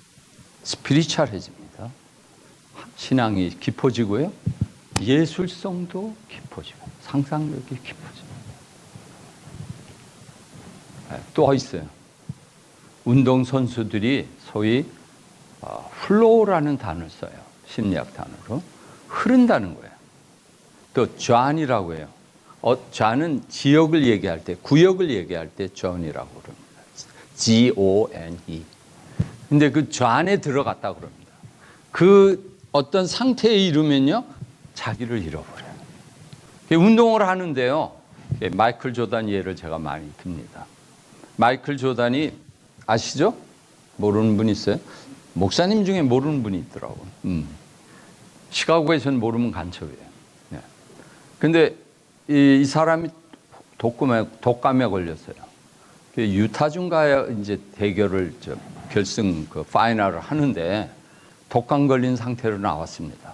Speaker 1: 스피리추얼해집니다. 신앙이 깊어지고요. 예술성도 깊어지고 상상력이 깊어집니다. 또 있어요. 운동선수들이 소위 플로우라는 단어를 써요. 심리학 단어로. 흐른다는 거예요. 또 존이라고 해요. 존은 지역을 얘기할 때, 구역을 얘기할 때 존이라고 그럽니다. G-O-N-E. 근데 그 존에 들어갔다 그럽니다. 그 어떤 상태에 이르면요, 자기를 잃어버려요. 운동을 하는데요, 마이클 조단 예를 제가 많이 듭니다. 마이클 조단이 아시죠? 모르는 분 있어요? 목사님 중에 모르는 분이 있더라고요. 시카고에서는 모르면 간첩이에요. 근데 이 사람이 독감에 걸렸어요. 유타주인가 이제 대결을 결승 파이널을 하는데 독감 걸린 상태로 나왔습니다.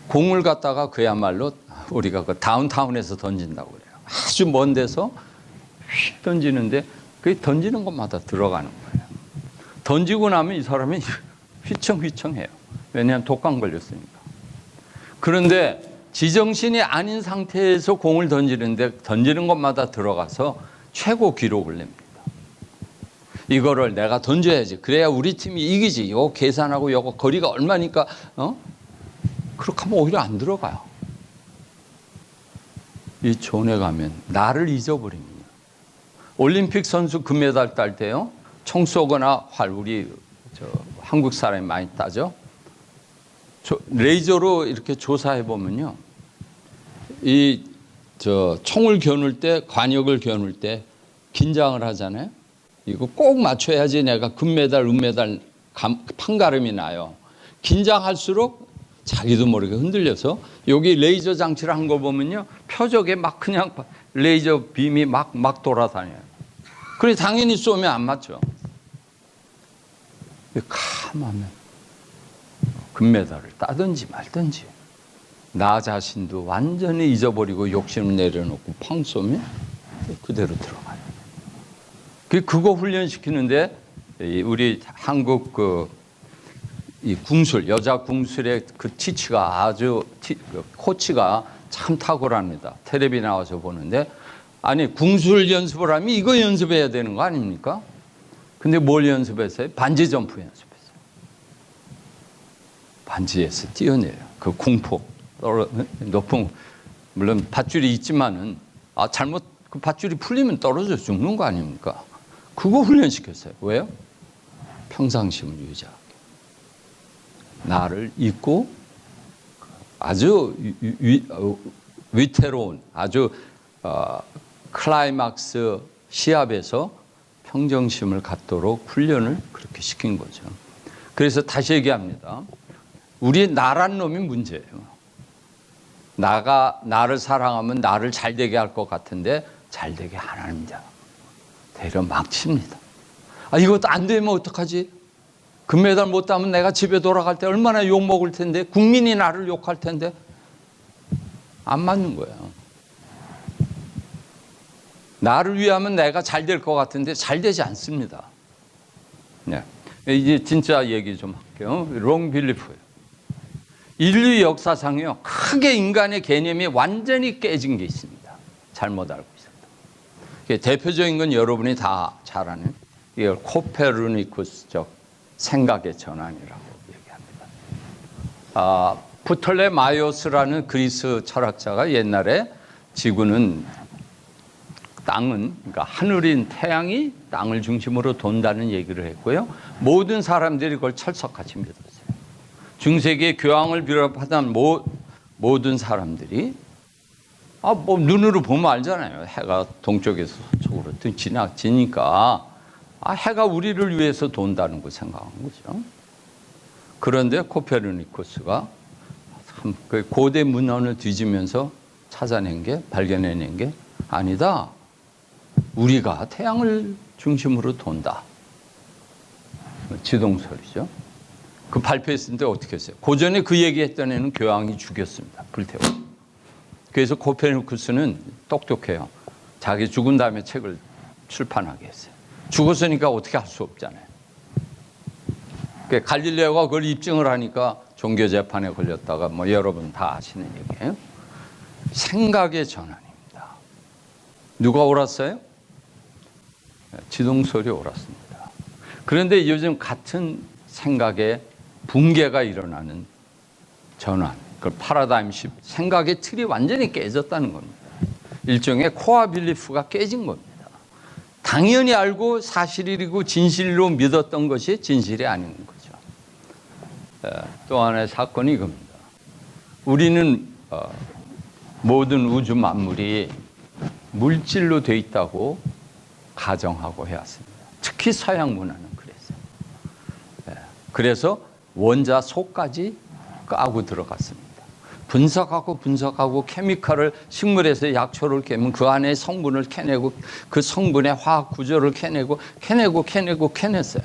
Speaker 1: 공을 갖다가 그야말로 우리가 그 다운타운에서 던진다고 그래요. 아주 먼 데서 휙 던지는데 그게 던지는 것마다 들어가는 거예요. 던지고 나면 이 사람이 휘청휘청해요. 왜냐하면 독감 걸렸으니까. 그런데 지정신이 아닌 상태에서 공을 던지는데 던지는 것마다 들어가서 최고 기록을 냅니다. 이거를 내가 던져야지. 그래야 우리 팀이 이기지. 요거 계산하고 요거 거리가 얼마니까 그렇게 하면 오히려 안 들어가요. 이 존에 가면 나를 잊어버립니다. 올림픽 선수 금메달 딸 때요. 총 쏘거나 활 우리 한국 사람이 많이 따죠. 레이저로 이렇게 조사해 보면요. 총을 겨눌 때, 관역을 겨눌 때 긴장을 하잖아요. 이거 꼭 맞춰야지 내가 금메달, 은메달 판가름이 나요. 긴장할수록 자기도 모르게 흔들려서 여기 레이저 장치를 한 거 보면요. 표적에 막 그냥 레이저 빔이 막 돌아다녀요. 그래 당연히 쏘면 안 맞죠. 가만하면 금메달을 따든지 말든지 나 자신도 완전히 잊어버리고 욕심을 내려놓고 팡 쏘면 그대로 들어가요. 그거 훈련시키는데 우리 한국 이 궁술, 여자 궁술의 그 티치가 아주 코치가 참 탁월합니다. 텔레비 나와서 보는데 아니 궁술 연습을 하면 이거 연습해야 되는 거 아닙니까? 근데 뭘 연습했어요? 반지 점프 연습했어요. 반지에서 뛰어내려요. 그 공포 높은 물론 밧줄이 있지만은 잘못 그 밧줄이 풀리면 떨어져 죽는 거 아닙니까? 그거 훈련시켰어요. 왜요? 평상심을 유지하게. 나를 잊고 아주 위태로운 아주 클라이막스 시합에서 평정심을 갖도록 훈련을 그렇게 시킨 거죠. 그래서 다시 얘기합니다. 우리 나란 놈이 문제예요. 나를 사랑하면 나를 잘되게 할 것 같은데 잘되게 안 합니다. 대려 망칩니다. 이것도 안 되면 어떡하지? 금메달 못 따면 내가 집에 돌아갈 때 얼마나 욕먹을 텐데 국민이 나를 욕할 텐데 안 맞는 거예요. 나를 위하면 내가 잘 될 것 같은데 잘 되지 않습니다. 네. 이제 진짜 얘기 좀 할게요. 롱 빌리프예요. 인류 역사상요 크게 인간의 개념이 완전히 깨진 게 있습니다. 잘못 알고 있습니다. 대표적인 건 여러분이 다 잘 아는 이걸 코페르니쿠스적 생각의 전환이라고 얘기합니다. 프톨레마이오스라는 그리스 철학자가 옛날에 지구는 그러니까 하늘인 태양이 땅을 중심으로 돈다는 얘기를 했고요. 모든 사람들이 그걸 철석같이 믿었어요. 중세기의 교황을 비롯하던 모든 사람들이 뭐 눈으로 보면 알잖아요. 해가 동쪽에서 서쪽으로 지니까 해가 우리를 위해서 돈다는 거 생각한 거죠. 그런데 코페르니쿠스가 참 그 고대 문헌을 뒤지면서 발견해낸 게 아니다. 우리가 태양을 중심으로 돈다. 지동설이죠. 그 발표했을 때 어떻게 했어요? 고전에 그 얘기했던 애는 교황이 죽였습니다. 불태워. 그래서 코페르니쿠스는 똑똑해요. 자기 죽은 다음에 책을 출판하게 했어요. 죽었으니까 어떻게 할 수 없잖아요. 갈릴레오가 그걸 입증을 하니까 종교재판에 걸렸다가 뭐 여러분 다 아시는 얘기예요. 생각의 전환입니다. 누가 옳았어요? 지동설이 옳았습니다. 그런데 요즘 같은 생각의 붕괴가 일어나는 전환, 그 파라다임 시프트, 생각의 틀이 완전히 깨졌다는 겁니다. 일종의 코어 빌리프가 깨진 겁니다. 당연히 알고 사실이고 진실로 믿었던 것이 진실이 아닌 거죠. 또 하나의 사건이 이겁니다. 우리는 모든 우주 만물이 물질로 돼 있다고 가정하고 해왔습니다. 특히 서양 문화는 그랬어요. 그래서 원자 속까지 까고 들어갔습니다. 분석하고 케미칼을 식물에서 약초를 깨면 그 안에 성분을 캐내고 그 성분의 화학 구조를 캐내고 캐냈어요.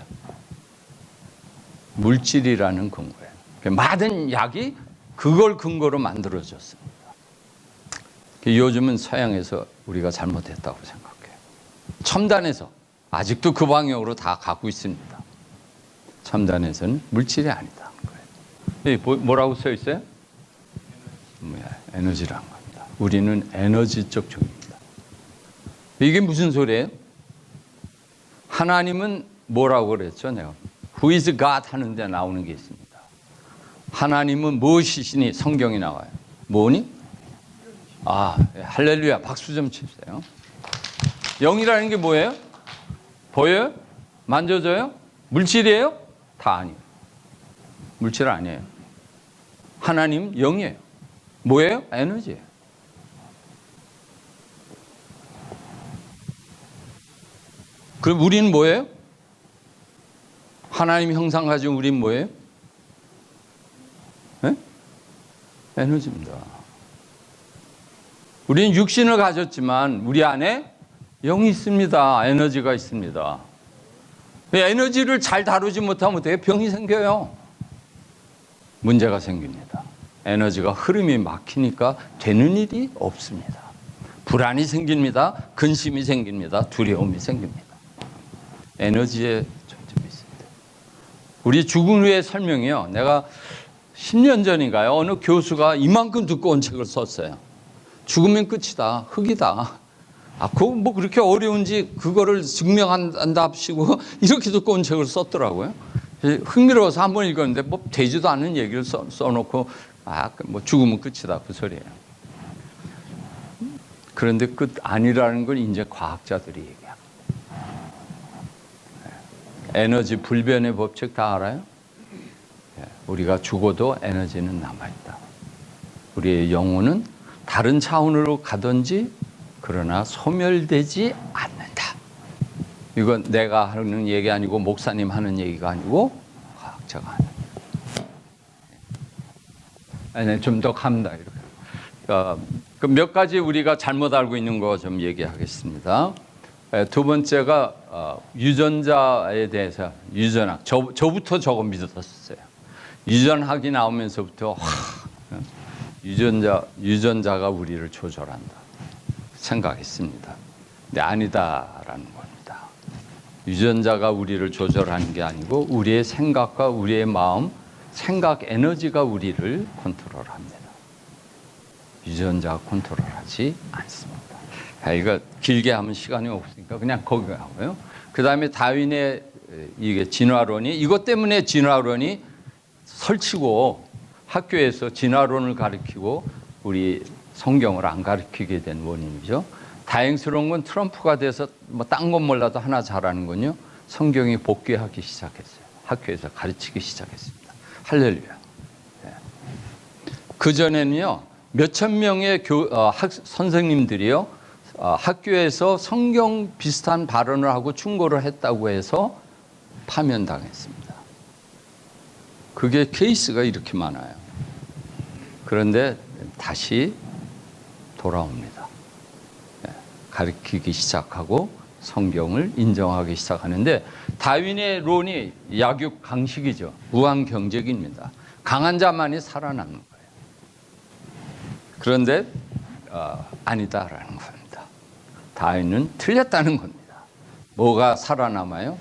Speaker 1: 물질이라는 근거예요. 많은 약이 그걸 근거로 만들어졌습니다. 요즘은 서양에서 우리가 잘못했다고 생각해요. 첨단에서 아직도 그 방향으로 다 가고 있습니다. 첨단에서는 물질이 아니다. 뭐라고 써 있어요? 에너지라는 겁니다. 우리는 에너지적 종입니다. 이게 무슨 소리예요? 하나님은 뭐라고 그랬죠? 내가 Who is God 하는데 나오는 게 있습니다. 하나님은 무엇이시니? 성경이 나와요. 뭐니? 할렐루야. 박수 좀 칩시요. 영이라는 게 뭐예요? 보여요? 만져져요? 물질이에요? 다 아니에요. 물질 아니에요. 하나님 영이에요. 뭐예요? 에너지예요. 그럼 우리는 뭐예요? 하나님 형상 가지고 우리는 뭐예요? 네? 에너지입니다. 우리는 육신을 가졌지만 우리 안에 영이 있습니다. 에너지가 있습니다. 에너지를 잘 다루지 못하면 어떻게 병이 생겨요? 문제가 생깁니다. 에너지가 흐름이 막히니까 되는 일이 없습니다. 불안이 생깁니다. 근심이 생깁니다. 두려움이 생깁니다. 에너지의 존재가 있습니다. 우리 죽은 후의 설명이요. 내가 10년 전인가요? 어느 교수가 이만큼 두꺼운 책을 썼어요. 죽으면 끝이다. 흙이다. 그거 뭐 그렇게 어려운지 그거를 증명한답시고 이렇게 두꺼운 책을 썼더라고요. 흥미로워서 한번 읽었는데 뭐 되지도 않은 얘기를 써놓고 뭐 죽으면 끝이다 그 소리예요. 그런데 끝 아니라는 걸 이제 과학자들이 얘기합니다. 에너지 불변의 법칙 다 알아요? 우리가 죽어도 에너지는 남아있다. 우리의 영혼은 다른 차원으로 가든지 그러나 소멸되지 않는다. 이건 내가 하는 얘기 아니고 목사님 하는 얘기가 아니고 과학자가 하는 얘기. 좀 더 갑니다. 이렇게. 그 몇 가지 우리가 잘못 알고 있는 거 좀 얘기하겠습니다. 두 번째가 유전자에 대해서 유전학. 저부터 저거 믿었었어요. 유전학이 나오면서부터 유전자가 우리를 조절한다 생각했습니다. 근데 아니다라는 겁니다. 유전자가 우리를 조절하는 게 아니고 우리의 생각과 우리의 마음, 생각 에너지가 우리를 컨트롤합니다. 유전자가 컨트롤하지 않습니다. 이거 길게 하면 시간이 없으니까 그냥 거기 하고요. 그 다음에 다윈의 이게 진화론이 이것 때문에 진화론이 설치고 학교에서 진화론을 가르치고 우리 성경을 안 가르치게 된 원인이죠. 다행스러운 건 트럼프가 돼서 뭐 딴 건 몰라도 하나 잘하는 건요. 성경이 복귀하기 시작했어요. 학교에서 가르치기 시작했습니다. 할렐루야. 그전에는요. 몇천 명의 선생님들이요, 학교에서 성경 비슷한 발언을 하고 충고를 했다고 해서 파면당했습니다. 그게 케이스가 이렇게 많아요. 그런데 다시 돌아옵니다. 가르치기 시작하고 성경을 인정하기 시작하는데, 다윈의 론이 약육강식이죠. 우왕경쟁입니다. 강한 자만이 살아남는 거예요. 그런데 아니다라는 겁니다. 다윈은 틀렸다는 겁니다. 뭐가 살아남아요?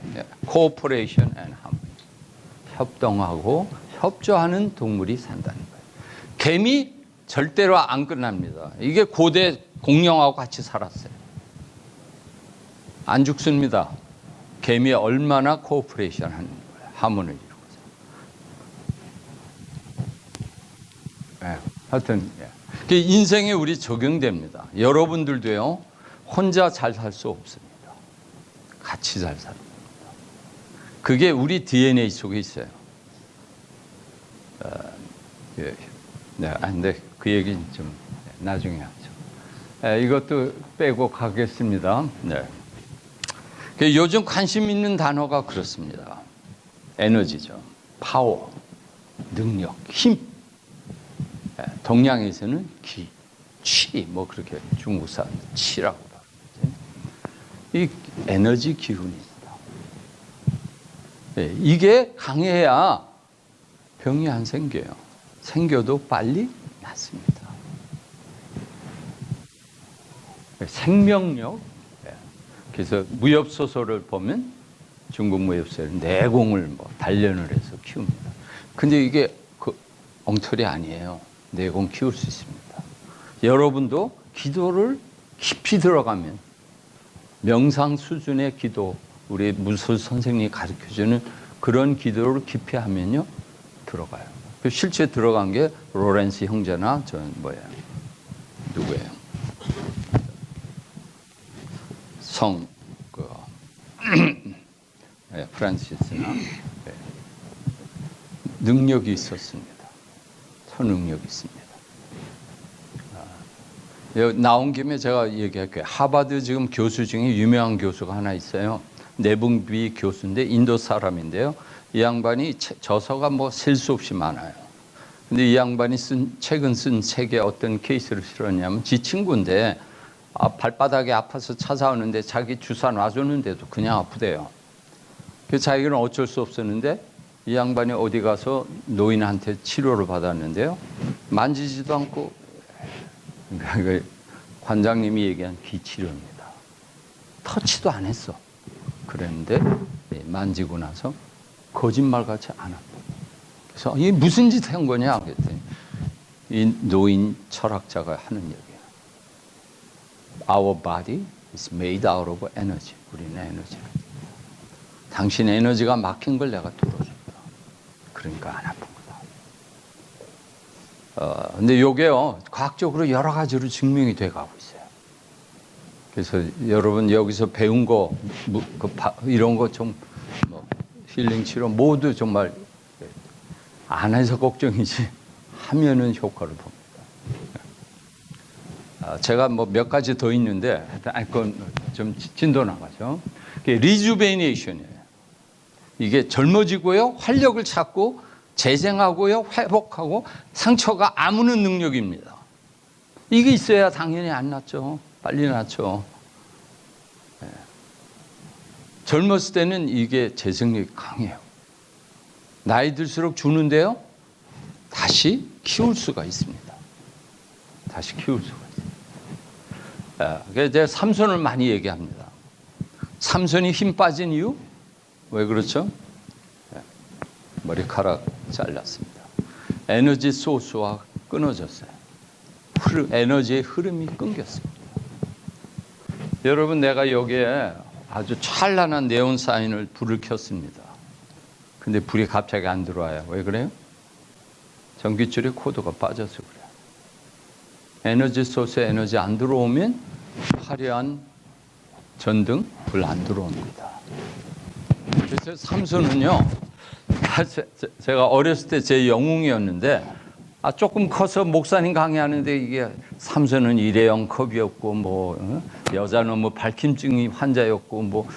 Speaker 1: Cooperation and harmony. 협동하고 협조하는 동물이 산다는 거예요. 개미 절대로 안 끝납니다. 이게 고대 공룡하고 같이 살았어요. 안 죽습니다. 개미 얼마나 코오퍼레이션 하는 거예요. 하모니를 이루고서. 네, 하여튼 인생에 우리 적용됩니다. 여러분들도요, 혼자 잘 살 수 없습니다. 같이 잘 삽니다. 그게 우리 DNA 속에 있어요. 네, 근데 그 얘기는 좀 나중에 하죠. 이것도 빼고 가겠습니다. 네. 요즘 관심 있는 단어가 그렇습니다. 에너지죠. 파워, 능력, 힘. 동양에서는 기, 치, 뭐 그렇게 중국 사람 치라고 하죠. 이 에너지 기운입니다. 이게 강해야 병이 안 생겨요. 생겨도 빨리 낫습니다. 생명력. 그래서 무협 소설을 보면 중국 무협 소설 내공을 뭐 단련을 해서 키웁니다. 근데 이게 그 엉터리 아니에요. 내공 키울 수 있습니다. 여러분도 기도를 깊이 들어가면, 명상 수준의 기도, 우리 무술 선생님이 가르쳐주는 그런 기도를 깊이 하면요, 들어가요. 실제 들어간 게 로렌스 형제나 누구예요? 프란시스나 능력이 있었습니다. 초능력이 있습니다. 나온 김에 제가 얘기할게요. 하버드 지금 교수 중에 유명한 교수가 하나 있어요. 내분비 교수인데 인도 사람인데요. 이 양반이 저서가 뭐 셀 수 없이 많아요. 근데 이 양반이 최근 쓴 책에 어떤 케이스를 실었냐면, 지 친구인데 발바닥이 아파서 찾아오는데 자기 주사 놔줬는데도 그냥 아프대요. 그래서 자기는 어쩔 수 없었는데 이 양반이 어디 가서 노인한테 치료를 받았는데요. 만지지도 않고, 관장님이 얘기한 기치료입니다. 터치도 안 했어. 그랬는데 만지고 나서 거짓말같이 안 아파. 그래서 이게 무슨 짓 한 거냐 그랬더니 이 노인 철학자가 하는 얘기예요. Our body is made out of energy. 우리는 에너지를. 당신 에너지가 막힌 걸 내가 뚫어준다. 그러니까 안 아픈 거다. 근데 요게요, 과학적으로 여러 가지로 증명이 돼 가고 있어요. 그래서 여러분 여기서 배운 거, 이런 거 좀, 힐링 치료 모두 정말 안 해서 걱정이지 하면은 효과를 봅니다. 제가 뭐 몇 가지 더 있는데, 그건 좀 진도 나가죠. 리주베네이션이에요. 이게 젊어지고요, 활력을 찾고, 재생하고요, 회복하고, 상처가 아무는 능력입니다. 이게 있어야 당연히 안 낫죠. 빨리 낫죠. 젊었을 때는 이게 재생력이 강해요. 나이 들수록 주는데요, 다시 키울 수가 있습니다. 다시 키울 수가 있습니다. 그래서 제가 삼손을 많이 얘기합니다. 삼손이 힘 빠진 이유? 왜 그렇죠? 머리카락 잘랐습니다. 에너지 소스와 끊어졌어요. 에너지의 흐름이 끊겼습니다. 여러분, 내가 여기에 아주 찬란한 네온 사인을 불을 켰습니다. 근데 불이 갑자기 안 들어와요. 왜 그래요? 전기줄에 코드가 빠져서 그래요. 에너지 소스에 에너지 안 들어오면 화려한 전등 불 안 들어옵니다. 그래서 삼손은요, 제가 어렸을 때 제 영웅이었는데 조금 커서 목사님 강의하는데 이게 삼손은 일회용 컵이었고 여자는 발킴증이 환자였고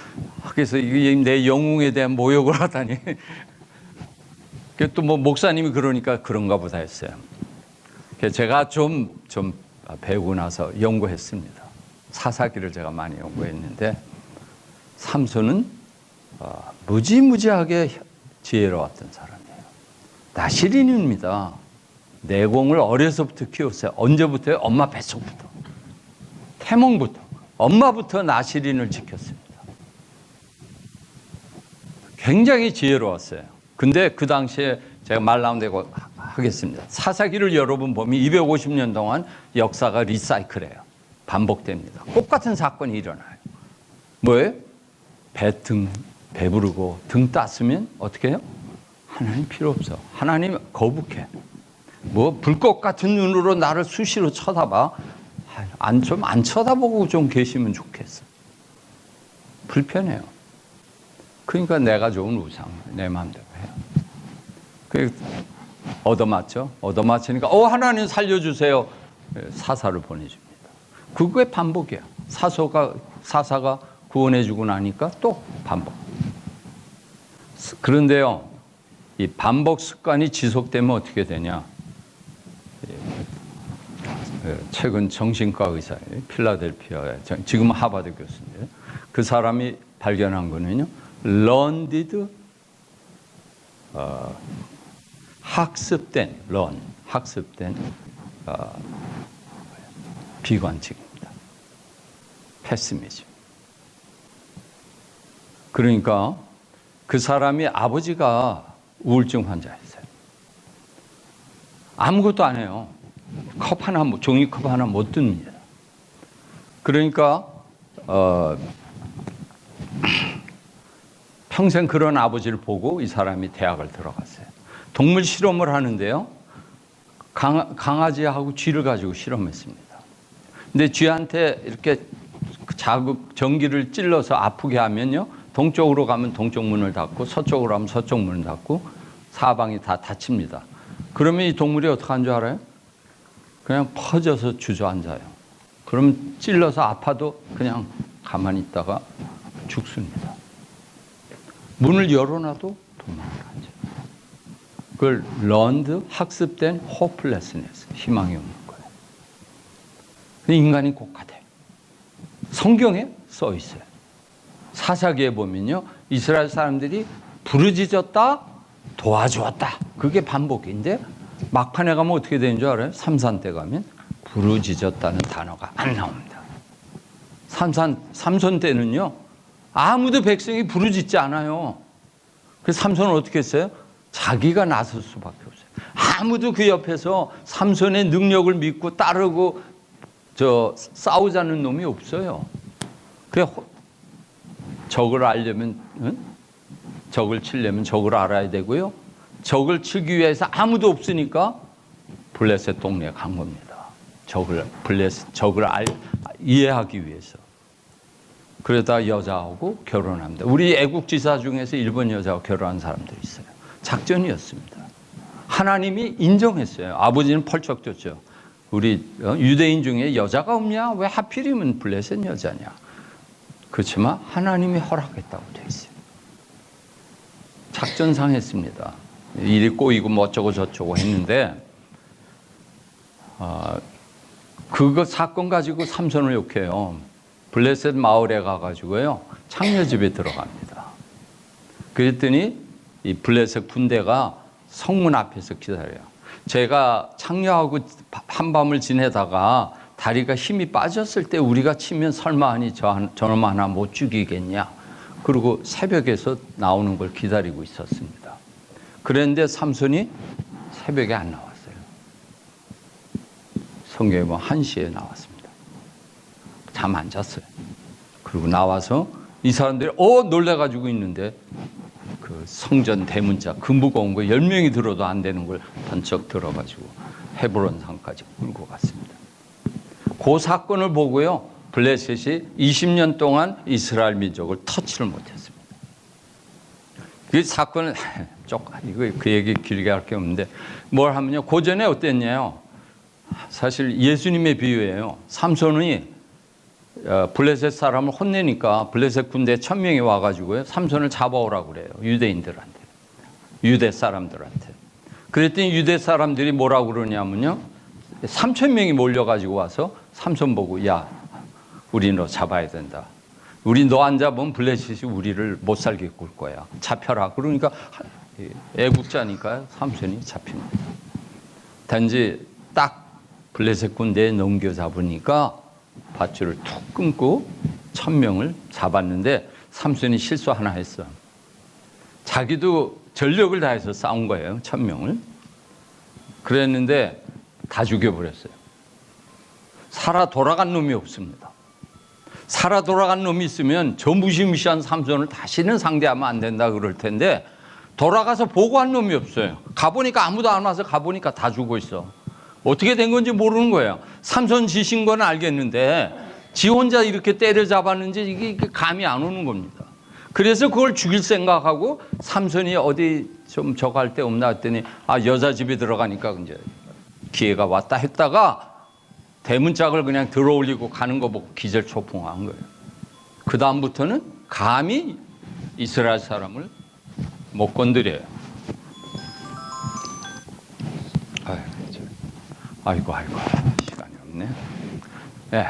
Speaker 1: 그래서 이게 내 영웅에 대한 모욕을 하다니. 또 목사님이 그러니까 그런가 보다 했어요. 그래서 제가 좀 배우고 나서 연구했습니다. 사사기를 제가 많이 연구했는데 삼손은 무지무지하게 지혜로웠던 사람이에요. 나시린입니다. 내공을 어려서부터 키웠어요. 언제부터요? 엄마 뱃속부터. 태몽부터. 엄마부터 나시린을 지켰습니다. 굉장히 지혜로웠어요. 근데 그 당시에 제가 말 나온 대로 하겠습니다. 사사기를 여러분 보면 250년 동안 역사가 리사이클해요. 반복됩니다. 똑같은 사건이 일어나요. 뭐예요? 배부르고 등 땄으면 어떻게 해요? 하나님 필요 없어. 하나님 거북해. 불꽃 같은 눈으로 나를 수시로 쳐다봐. 안 쳐다보고 좀 계시면 좋겠어. 불편해요. 그러니까 내가 좋은 우상, 내 마음대로 해요. 얻어맞죠? 얻어맞으니까 하나님 살려주세요. 사사를 보내줍니다. 그거의 반복이야. 사사가 구원해주고 나니까 또 반복. 그런데요, 이 반복 습관이 지속되면 어떻게 되냐? 최근 정신과 의사예요. 필라델피아에 지금 하버드 교수인데요. 그 사람이 발견한 거는요, learned 학습된 비관측입니다. 패시미즘. 그러니까 그 사람이 아버지가 우울증 환자였어요. 아무것도 안 해요. 종이컵 하나 못 듭니다. 그러니까 평생 그런 아버지를 보고 이 사람이 대학을 들어갔어요. 동물 실험을 하는데요. 강아지하고 쥐를 가지고 실험했습니다. 근데 쥐한테 이렇게 전기를 찔러서 아프게 하면요. 동쪽으로 가면 동쪽 문을 닫고 서쪽으로 가면 서쪽 문을 닫고 사방이 다 닫힙니다. 그러면 이 동물이 어떻게 하는 줄 알아요? 그냥 퍼져서 주저앉아요. 그럼 찔러서 아파도 그냥 가만히 있다가 죽습니다. 문을 열어놔도 도망가죠. 그걸 learned, 학습된 hopelessness, 희망이 없는 거예요. 인간이 꼭 같아요. 성경에 써 있어요. 사사기에 보면요, 이스라엘 사람들이 부르짖었다, 도와주었다. 그게 반복인데 막판에 가면 어떻게 되는 줄 알아요? 삼산 때 가면 부르짖었다는 단어가 안 나옵니다. 삼손 때는요, 아무도 백성이 부르짖지 않아요. 그래서 삼손은 어떻게 했어요? 자기가 나설 수밖에 없어요. 아무도 그 옆에서 삼손의 능력을 믿고 따르고 싸우자는 놈이 없어요. 그래, 적을 알려면, 적을 치려면 적을 알아야 되고요. 적을 치기 위해서 아무도 없으니까 블레셋 동네에 간 겁니다. 적을 이해하기 위해서. 그러다 여자하고 결혼합니다. 우리 애국지사 중에서 일본 여자하고 결혼한 사람들이 있어요. 작전이었습니다. 하나님이 인정했어요. 아버지는 펄쩍 뛰었죠. 우리 유대인 중에 여자가 없냐? 왜 하필이면 블레셋 여자냐? 그렇지만 하나님이 허락했다고 되어 있어요. 작전상 했습니다. 일이 꼬이고 뭐 어쩌고 저쩌고 했는데 그거 사건 가지고 삼손을 욕해요. 블레셋 마을에 가가지고요, 창녀집에 들어갑니다. 그랬더니 이 블레셋 군대가 성문 앞에서 기다려요. 제가 창녀하고 한밤을 지내다가 다리가 힘이 빠졌을 때 우리가 치면 설마 하니 저놈 하나 못 죽이겠냐. 그리고 새벽에서 나오는 걸 기다리고 있었습니다. 그런데 삼손이 새벽에 안 나왔어요. 성경에 보면 1시에 나왔습니다. 잠 안 잤어요. 그리고 나와서 이 사람들이 놀래가지고 있는데 그 성전 대문자 그 무거운 거 10명이 들어도 안 되는 걸 번쩍 들어가지고 헤브론 산까지 끌고 갔습니다. 그 사건을 보고요, 블레셋이 20년 동안 이스라엘 민족을 터치를 못했습니다. 그 사건은 이거 그 얘기 길게 할 게 없는데 뭘 하면요. 고전에 어땠냐요. 사실 예수님의 비유예요. 삼손이 블레셋 사람을 혼내니까 블레셋 군대 1000명이 와가지고요. 삼손을 잡아오라고 그래요. 유대인들한테. 유대 사람들한테. 그랬더니 유대 사람들이 뭐라고 그러냐면요. 3000명이 몰려가지고 와서 삼손 보고 야, 우리 너 잡아야 된다. 우리 너 안 잡으면 블레셋이 우리를 못 살게 굴 거야. 잡혀라. 그러니까 애국자니까 삼손이 잡힙니다. 단지 딱 블레셋 군대에 넘겨잡으니까 밧줄을 툭 끊고 1000명을 잡았는데 삼손이 실수 하나 했어. 자기도 전력을 다해서 싸운 거예요. 1000명을. 그랬는데 다 죽여버렸어요. 살아 돌아간 놈이 없습니다. 살아 돌아간 놈이 있으면 저 무시무시한 삼손을 다시는 상대하면 안 된다 그럴 텐데 돌아가서 보고한 놈이 없어요. 가보니까 아무도 안 와서 가보니까 다 죽어 있어. 어떻게 된 건지 모르는 거예요. 삼손 지신 건 알겠는데 지 혼자 이렇게 때려잡았는지 이게 감이 안 오는 겁니다. 그래서 그걸 죽일 생각하고 삼손이 어디 좀 저거 할 데 없나 했더니 여자 집에 들어가니까 이제 기회가 왔다 했다가 대문짝을 그냥 들어올리고 가는 거 보고 기절초풍한 거예요. 그 다음부터는 감히 이스라엘 사람을 못 건드려요. 아이고 시간이 없네. 예.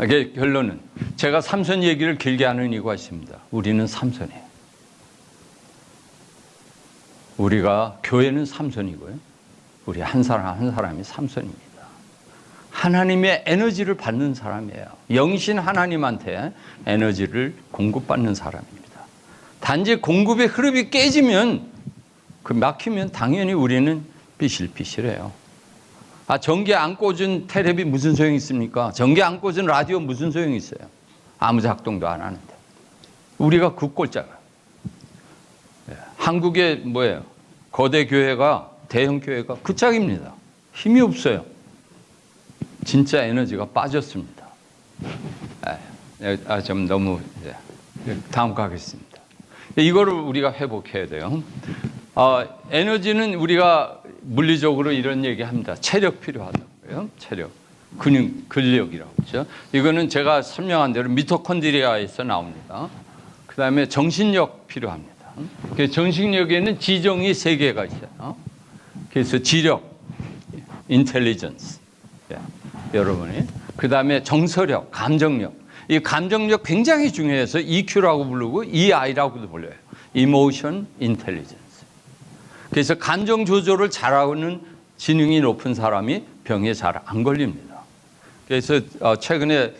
Speaker 1: 이게 결론은 제가 삼손 얘기를 길게 하는 이유가 있습니다. 우리는 삼손이에요. 우리가 교회는 삼손이고요. 우리 한 사람 한 사람이 삼손입니다. 하나님의 에너지를 받는 사람이에요. 영신 하나님한테 에너지를 공급받는 사람입니다. 단지 공급의 흐름이 깨지면 막히면 당연히 우리는 비실비실해요. 전기 안 꽂은 텔레비 무슨 소용이 있습니까? 전기 안 꽂은 라디오 무슨 소용이 있어요? 아무 작동도 안 하는데. 우리가 그 꼴자가. 한국의 뭐예요? 거대 교회가 대형 교회가 그 짝입니다. 힘이 없어요. 진짜 에너지가 빠졌습니다. 좀 너무 다음 가겠습니다. 이거를 우리가 회복해야 돼요. 에너지는 우리가 물리적으로 이런 얘기합니다. 체력 필요하다고요. 체력, 근력이라고 그러죠. 이거는 제가 설명한 대로 미토콘드리아에서 나옵니다. 그 다음에 정신력 필요합니다. 정신력에는 지정이 3개가 있어요. 그래서 지력, 인텔리전스. 여러분이. 그 다음에 정서력, 감정력. 이 감정력 굉장히 중요해서 EQ라고 부르고 EI라고도 불려요. Emotion Intelligence. 그래서 감정 조절을 잘하는 지능이 높은 사람이 병에 잘 안 걸립니다. 그래서 최근에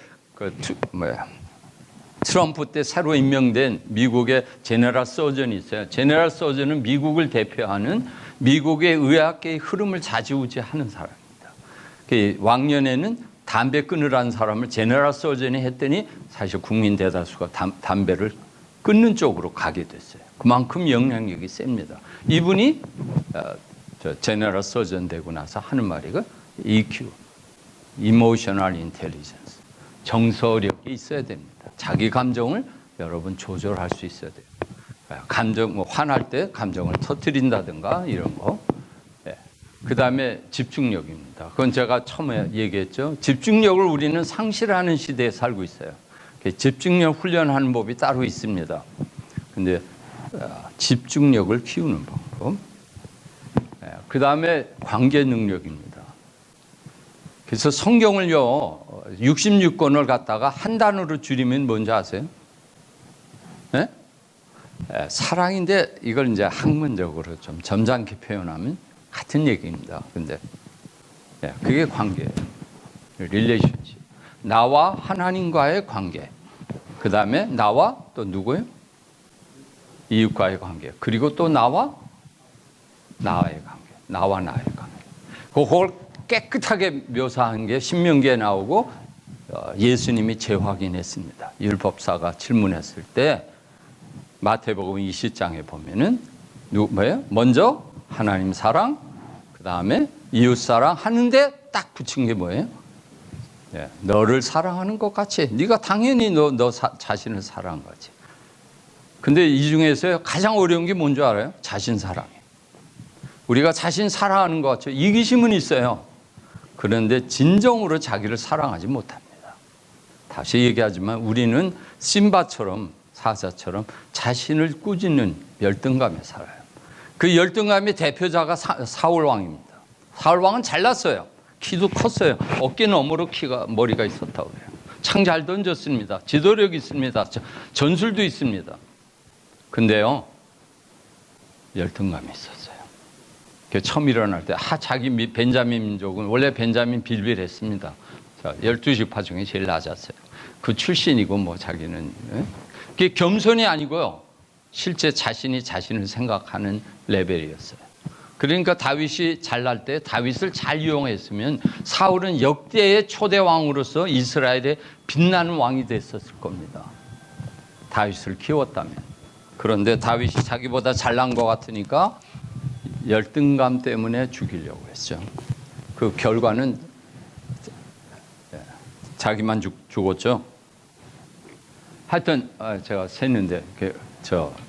Speaker 1: 트럼프 때 새로 임명된 미국의 제너럴 서전이 있어요. 제너럴 서전은 미국을 대표하는 미국의 의학계의 흐름을 좌지우지하는 사람입니다. 왕년에는 담배 끊으라는 사람을 제너럴 서전이 했더니 사실 국민 대다수가 담배를 끊는 쪽으로 가게 됐어요. 그만큼 영향력이 셉니다. 이분이 제너럴 서전 되고 나서 하는 말이 EQ, Emotional Intelligence, 정서력이 있어야 됩니다. 자기 감정을 여러분 조절할 수 있어야 돼요. 감정, 화날 때 감정을 터뜨린다든가 이런 거. 그 다음에 집중력입니다. 그건 제가 처음에 얘기했죠. 집중력을 우리는 상실하는 시대에 살고 있어요. 집중력 훈련하는 법이 따로 있습니다. 근데 집중력을 키우는 방법. 그 다음에 관계 능력입니다. 그래서 성경을요, 66권을 갖다가 한 단어로 줄이면 뭔지 아세요? 네? 사랑인데 이걸 이제 학문적으로 좀 점잖게 표현하면 같은 얘기입니다. 근데 그게 관계예요. 릴레이션십. 나와 하나님과의 관계. 그 다음에 나와 또 누구예요? 이웃과의 관계. 그리고 또 나와 나의 관계. 나와 나의 관계. 그걸 깨끗하게 묘사한 게 신명기에 나오고 예수님이 재확인했습니다. 율법사가 질문했을 때 마태복음 20장에 보면은 뭐예요? 먼저 하나님 사랑, 그 다음에 이웃 사랑 하는데 딱 붙인 게 뭐예요? 너를 사랑하는 것 같이. 네가 당연히 너 자신을 사랑한 거지. 근데 이 중에서 가장 어려운 게 뭔지 알아요? 자신 사랑이에요. 우리가 자신 사랑하는 것 같죠? 이기심은 있어요. 그런데 진정으로 자기를 사랑하지 못합니다. 다시 얘기하지만 우리는 심바처럼, 사자처럼 자신을 꾸짖는 열등감에 살아요. 그 열등감의 대표자가 사울 왕입니다. 사울 왕은 잘났어요. 키도 컸어요. 어깨 너머로 머리가 있었다고 해요. 창 잘 던졌습니다. 지도력이 있습니다. 전술도 있습니다. 근데요, 열등감이 있었어요. 처음 일어날 때, 자기 벤자민 민족은 원래 벤자민 빌빌했습니다. 자, 12지파 중에 제일 낮았어요. 그 출신이고, 뭐, 자기는. 그게 겸손이 아니고요. 실제 자신이 자신을 생각하는 레벨이었어요. 그러니까 다윗이 잘날 때 다윗을 잘 이용했으면 사울은 역대의 초대 왕으로서 이스라엘의 빛나는 왕이 됐었을 겁니다. 다윗을 키웠다면. 그런데 다윗이 자기보다 잘난 것 같으니까 열등감 때문에 죽이려고 했죠. 그 결과는 자기만 죽었죠. 하여튼 제가 셌는데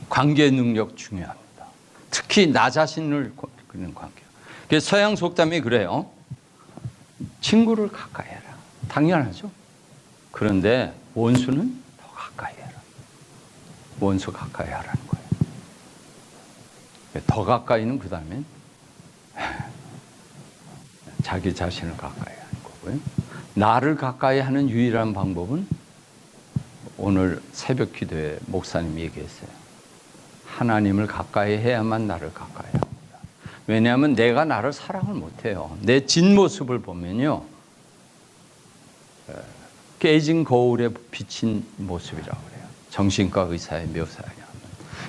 Speaker 1: 관계 능력 중요합니다. 특히 나 자신을 그런 관계. 그래서 서양 속담이 그래요. 친구를 가까이 해라. 당연하죠. 그런데 원수는 더 가까이 해라. 원수 가까이 하라는 거예요. 더 가까이는 그 다음엔 자기 자신을 가까이 하는 거고요. 나를 가까이 하는 유일한 방법은 오늘 새벽 기도에 목사님이 얘기했어요. 하나님을 가까이 해야만 나를 가까이 합니다. 왜냐하면 내가 나를 사랑을 못해요. 내 진모습을 보면요. 깨진 거울에 비친 모습이라고 그래요. 정신과 의사의 묘사예요.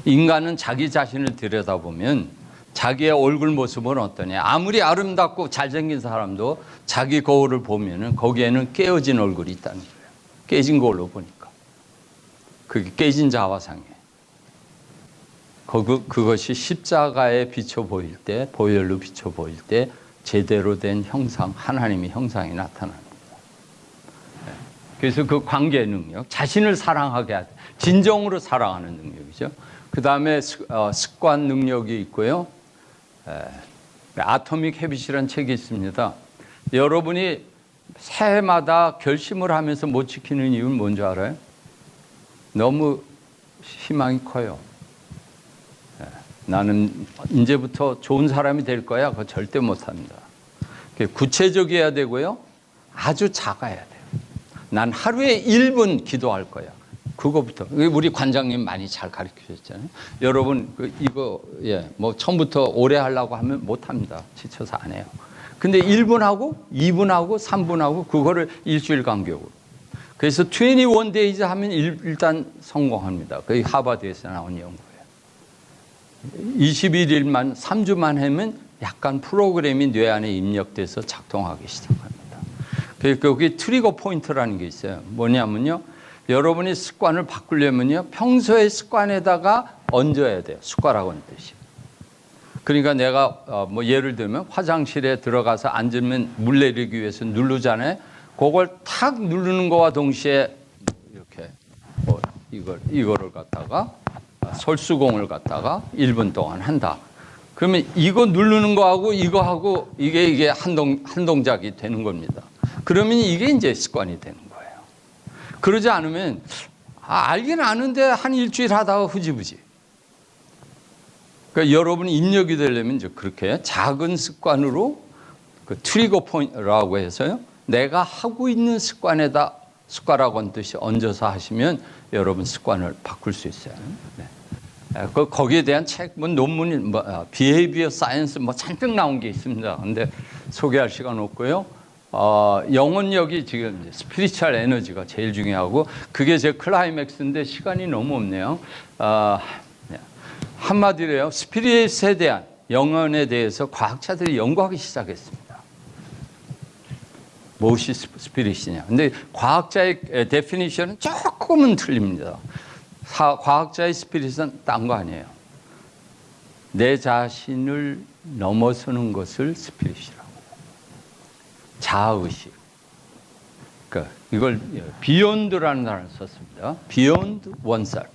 Speaker 1: 인간은 자기 자신을 들여다보면 자기의 얼굴 모습은 어떠냐. 아무리 아름답고 잘생긴 사람도 자기 거울을 보면은 거기에는 깨어진 얼굴이 있다는 거예요. 깨진 거울로 보니까. 그게 깨진 자화상이에요. 그것이 십자가에 비춰 보일 때, 보혈로 비춰 보일 때 제대로 된 형상, 하나님의 형상이 나타납니다. 그래서 그 관계 능력, 자신을 사랑하게 하는, 진정으로 사랑하는 능력이죠. 그 다음에 습관 능력이 있고요. 아토믹 헤빗이라는 책이 있습니다. 여러분이 새해마다 결심을 하면서 못 지키는 이유는 뭔지 알아요? 너무 희망이 커요. 나는 이제부터 좋은 사람이 될 거야. 그거 절대 못합니다. 구체적이어야 되고요. 아주 작아야 돼요. 난 하루에 1분 기도할 거야. 그거부터. 우리 관장님 많이 잘 가르쳐 주셨잖아요. 여러분, 뭐 처음부터 오래 하려고 하면 못합니다. 지쳐서 안 해요. 근데 1분 하고, 2분 하고, 3분 하고, 그거를 일주일 간격으로. 그래서 21 days 하면 일단 성공합니다. 그게 하버드에서 나온 연구예요. 21일만, 3주만 하면 약간 프로그램이 뇌 안에 입력돼서 작동하기 시작합니다. 그게 트리거 포인트라는 게 있어요. 뭐냐면요. 여러분이 습관을 바꾸려면요. 평소의 습관에다가 얹어야 돼요. 숟가락 얹듯이. 그러니까 내가 뭐 예를 들면 화장실에 들어가서 앉으면 물 내리기 위해서 누르잖아요. 그걸 탁 누르는 거와 동시에 이렇게 이거를 갖다가 솔수공을 갖다가 1분 동안 한다. 그러면 이거 누르는 거하고 이거하고 이게 한 동작이 되는 겁니다. 그러면 이게 이제 습관이 되는 거예요. 그러지 않으면 알긴 아는데 한 일주일 하다가 흐지부지. 그러니까 여러분이 입력이 되려면 이제 그렇게 작은 습관으로 그 트리거 포인트라고 해서요. 내가 하고 있는 습관에다 숟가락 얹듯이 얹어서 하시면 여러분 습관을 바꿀 수 있어요. 네. 거기에 대한 책, 논문이 비헤이비어 사이언스 잔뜩 나온 게 있습니다. 근데 소개할 시간 없고요. 영혼력이 지금 스피리추얼 에너지가 제일 중요하고 그게 제 클라이맥스인데 시간이 너무 없네요. 한마디로요. 스피릿에 대한 영혼에 대해서 과학자들이 연구하기 시작했습니다. 무엇이 스피릿이냐. 근데 과학자의 데피니션은 조금은 틀립니다. 과학자의 스피릿은 딴 거 아니에요. 내 자신을 넘어서는 것을 스피릿이라고. 자아의식. 그러니까 이걸 비욘드라는 단어를 썼습니다. 비욘드 원셀프.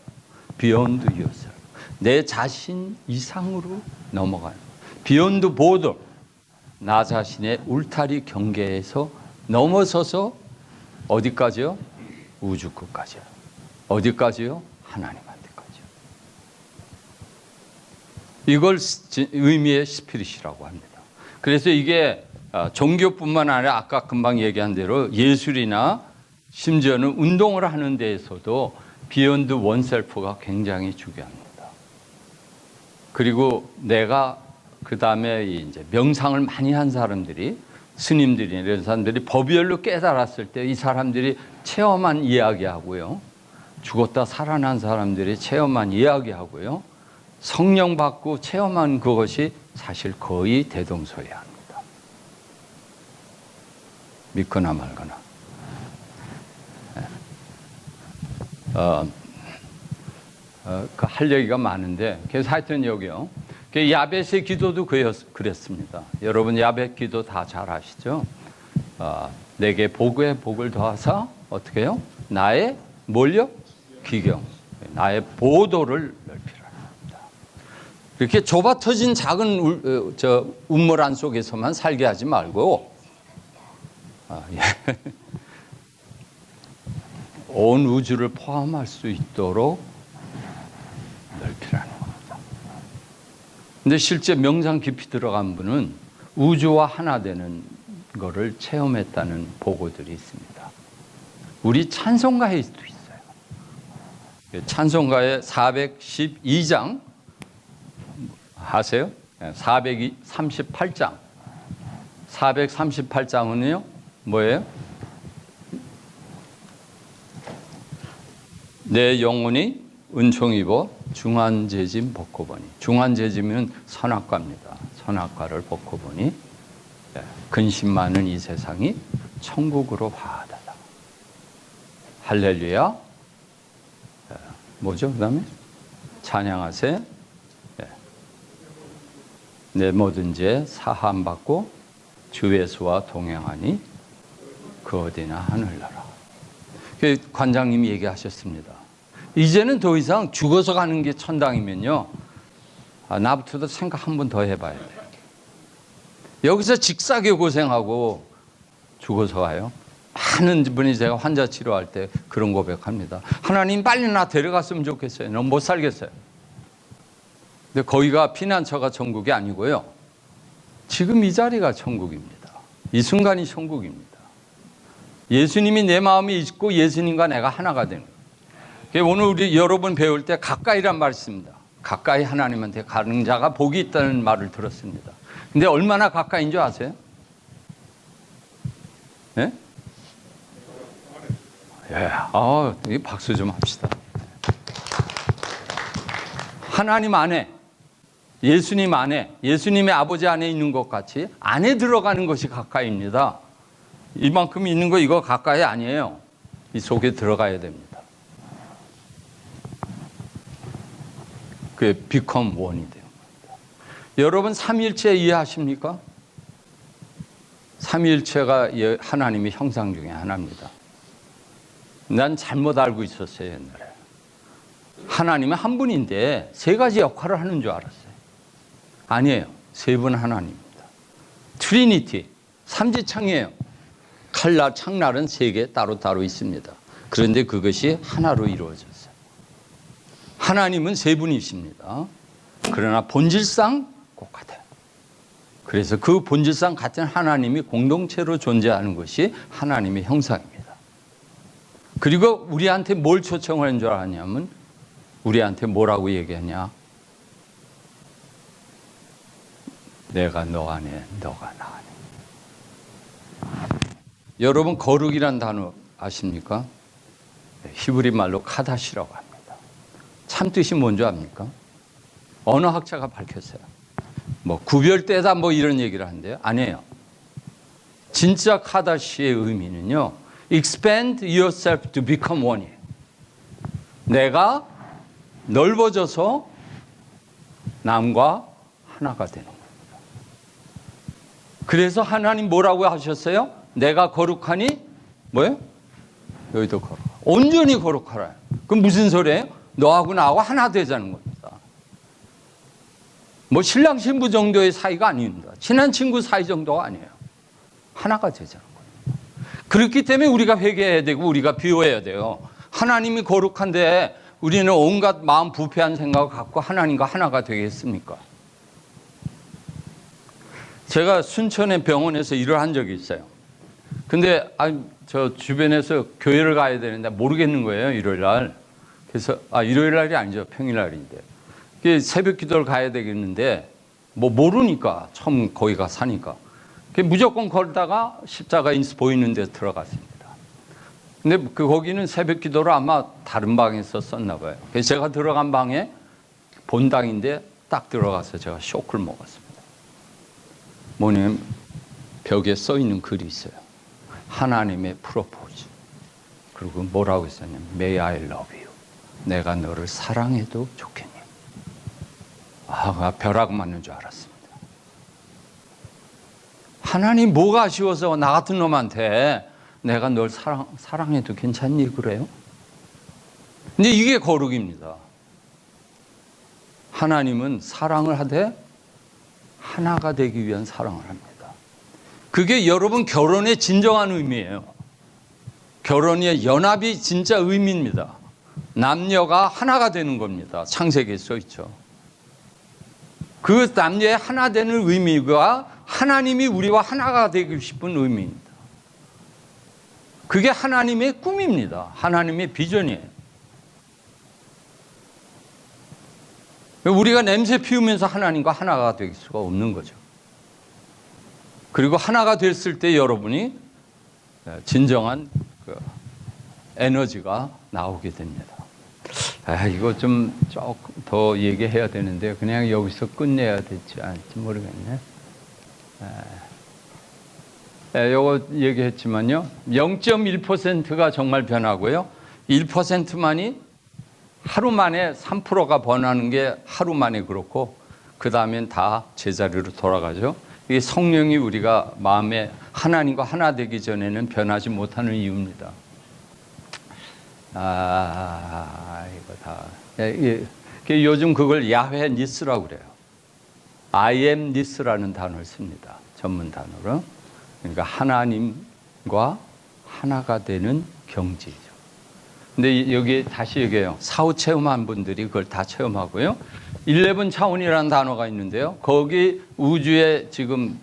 Speaker 1: beyond yourself. 내 자신 이상으로 넘어가는. beyond border. 나 자신의 울타리 경계에서 넘어서서 어디까지요? 우주 끝까지요. 어디까지요? 하나님한테까지요. 이걸 의미의 스피릿이라고 합니다. 그래서 이게 종교뿐만 아니라 아까 금방 얘기한 대로 예술이나 심지어는 운동을 하는 데에서도 비욘드 원셀프가 굉장히 중요합니다. 그리고 내가 그 다음에 이제 명상을 많이 한 사람들이 스님들이 이런 사람들이 법열로 깨달았을 때 이 사람들이 체험한 이야기하고요. 죽었다 살아난 사람들이 체험한 이야기하고요. 성령 받고 체험한 그것이 사실 거의 대동소이합니다. 믿거나 말거나. 할 얘기가 많은데 그래서 하여튼 여기요. 야벳의 기도도 그랬습니다. 여러분 야벳 기도 다 잘 아시죠? 내게 복에 복을 더하사 어떻게 해요? 나의 뭘요? 기경. 나의 보도를 넓히라. 이렇게 좁아 터진 작은 운모란 속에서만 살게 하지 말고 온 우주를 포함할 수 있도록 넓히라는 겁니다. 근데 실제 명상 깊이 들어간 분은 우주와 하나 되는 거를 체험했다는 보고들이 있습니다. 우리 찬송가에 수도 있어요. 찬송가의 412장 아세요? 438장. 438장은요, 뭐예요? 내 영혼이 은총 입어 중환제짐 벗고 보니. 중환제짐은 선악과입니다. 선악과를 벗고 보니 근심 많은 이 세상이 천국으로 화하다. 할렐루야. 뭐죠? 그 다음에 찬양하세. 내 모든 죄 사함 받고 주 예수와 동행하니 그 어디나 하늘나라. 관장님이 얘기하셨습니다. 이제는 더 이상 죽어서 가는 게 천당이면요, 나부터도 생각 한 번 더 해봐야 돼. 여기서 직사게 고생하고 죽어서 가요. 많은 분이 제가 환자 치료할 때 그런 고백합니다. 하나님 빨리 나 데려갔으면 좋겠어요. 너무 못 살겠어요. 근데 거기가 피난처가 천국이 아니고요. 지금 이 자리가 천국입니다. 이 순간이 천국입니다. 예수님이 내 마음에 있고 예수님과 내가 하나가 되는 거예요. 오늘 우리 여러분 배울 때 가까이란 말이 있습니다. 가까이 하나님한테 가는 자가 복이 있다는 말을 들었습니다. 근데 얼마나 가까이인 줄 아세요? 예? 예. 박수 좀 합시다. 하나님 안에, 예수님 안에, 예수님의 아버지 안에 있는 것 같이 안에 들어가는 것이 가까이입니다. 이만큼 있는 거 이거 가까이 아니에요. 이 속에 들어가야 됩니다. 그게 become one이 돼요. 여러분 삼위일체 이해하십니까? 삼위일체가 하나님의 형상 중에 하나입니다. 난 잘못 알고 있었어요, 옛날에. 하나님은 한 분인데 세 가지 역할을 하는 줄 알았어요. 아니에요. 세 분 하나님입니다. 트리니티, 삼지창이에요. 칼날, 창날은 세 개 따로따로 있습니다. 그런데 그것이 하나로 이루어졌어요. 하나님은 세 분이십니다. 그러나 본질상 똑같아요. 그래서 그 본질상 같은 하나님이 공동체로 존재하는 것이 하나님의 형상입니다. 그리고 우리한테 뭘 초청하는 줄 아냐면 우리한테 뭐라고 얘기하냐? 내가 너 안에, 너가 나 안에. 여러분 거룩이란 단어 아십니까? 히브리 말로 카다시라고 합니다. 참 뜻이 뭔지 압니까? 언어학자가 밝혔어요. 뭐 구별되다 뭐 이런 얘기를 하는데요. 아니에요. 진짜 카다시의 의미는요, expand yourself to become one이에요. 내가 넓어져서 남과 하나가 되는 겁니다. 그래서 하나님 뭐라고 하셨어요? 내가 거룩하니 뭐예요? 너희도 거룩하라. 온전히 거룩하라. 그럼 무슨 소리예요? 너하고 나하고 하나 되자는 겁니다. 뭐 신랑 신부 정도의 사이가 아닙니다. 친한 친구 사이 정도가 아니에요. 하나가 되자는 거예요. 그렇기 때문에 우리가 회개해야 되고 우리가 비워야 돼요. 하나님이 거룩한데 우리는 온갖 마음 부패한 생각을 갖고 하나님과 하나가 되겠습니까? 제가 순천의 병원에서 일을 한 적이 있어요. 근데 저 주변에서 교회를 가야 되는데 모르겠는 거예요, 일요일 날. 그래서 일요일 날이 아니죠, 평일 날인데. 새벽 기도를 가야 되겠는데 뭐 모르니까 처음 거기가 사니까 무조건 걸다가 십자가 인스 보이는 데 들어갔습니다. 근데 거기는 새벽 기도를 아마 다른 방에서 썼나 봐요. 그래서 제가 들어간 방에 본당인데 딱 들어가서 제가 쇼크를 먹었습니다. 뭐냐면 벽에 써 있는 글이 있어요. 하나님의 프로포즈. 그리고 뭐라고 했었냐면 May I love you. 내가 너를 사랑해도 좋겠니? 벼락 맞는 줄 알았습니다. 하나님 뭐가 아쉬워서 나 같은 놈한테 내가 널 사랑해도 괜찮니? 그래요? 근데 이게 거룩입니다. 하나님은 사랑을 하되 하나가 되기 위한 사랑을 합니다. 그게 여러분 결혼의 진정한 의미예요. 결혼의 연합이 진짜 의미입니다. 남녀가 하나가 되는 겁니다. 창세기에 써 있죠. 그 남녀의 하나 되는 의미가 하나님이 우리와 하나가 되고 싶은 의미입니다. 그게 하나님의 꿈입니다. 하나님의 비전이에요. 우리가 냄새 피우면서 하나님과 하나가 될 수가 없는 거죠. 그리고 하나가 됐을 때 여러분이 진정한 에너지가 나오게 됩니다. 이거 좀 조금 더 얘기해야 되는데 그냥 여기서 끝내야 될지 아닐지 모르겠네. 요거 얘기했지만요. 0.1%가 정말 변하고요. 1%만이 하루 만에 3%가 변하는 게 하루 만에 그렇고 그 다음엔 다 제자리로 돌아가죠. 이게 성령이 우리가 마음에 하나님과 하나 되기 전에는 변하지 못하는 이유입니다. 이거 다. 요즘 그걸 야훼 니스라고 그래요. I am nis라는 단어를 씁니다. 전문 단어로. 그러니까 하나님과 하나가 되는 경지죠. 근데 여기 다시 얘기해요. 사후 체험한 분들이 그걸 다 체험하고요. 11 차원이라는 단어가 있는데요. 거기 우주에 지금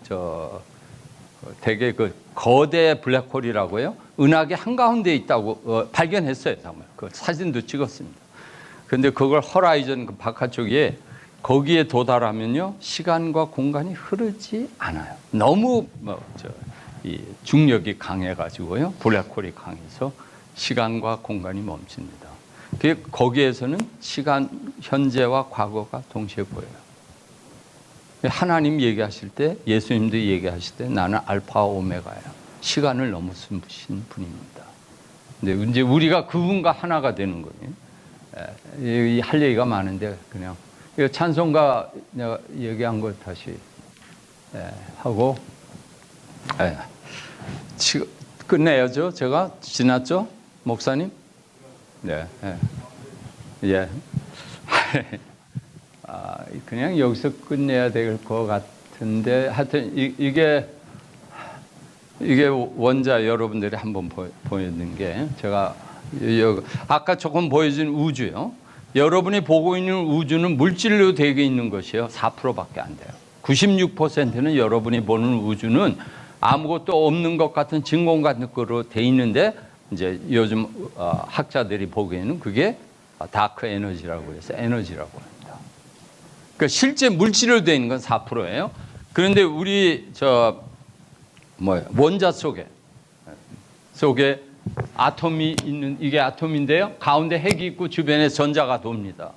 Speaker 1: 되게 그 거대 블랙홀이라고요. 은하계 한가운데 있다고 발견했어요. 정말. 그 사진도 찍었습니다. 근데 그걸 허라이즌 그 바깥쪽에 거기에 도달하면요. 시간과 공간이 흐르지 않아요. 너무 이 중력이 강해가지고요. 블랙홀이 강해서 시간과 공간이 멈춥니다. 거기에서는 시간, 현재와 과거가 동시에 보여요. 하나님 얘기하실 때, 예수님도 얘기하실 때 나는 알파와 오메가야. 시간을 넘으신 분입니다. 근데 이제 우리가 그분과 하나가 되는 거예요. 할 얘기가 많은데 그냥 찬송가 내가 얘기한 거 다시 하고 지금 끝내야죠. 제가 지났죠, 목사님? 네. 예. 그냥 여기서 끝내야 될 것 같은데 하여튼 이게 원자 여러분들이 한번 보여준 게 제가 아까 조금 보여준 우주요. 여러분이 보고 있는 우주는 물질로 되어 있는 것이요. 4%밖에 안 돼요. 96%는 여러분이 보는 우주는 아무것도 없는 것 같은 진공 같은 거로 돼 있는데 이제 요즘 학자들이 보기에는 그게 다크 에너지라고 해서 에너지라고 합니다. 그러니까 실제 물질로 되어 있는 건 4%예요. 그런데 우리 원자 속에 아톰이 있는 이게 아톰인데요. 가운데 핵이 있고 주변에 전자가 돕니다.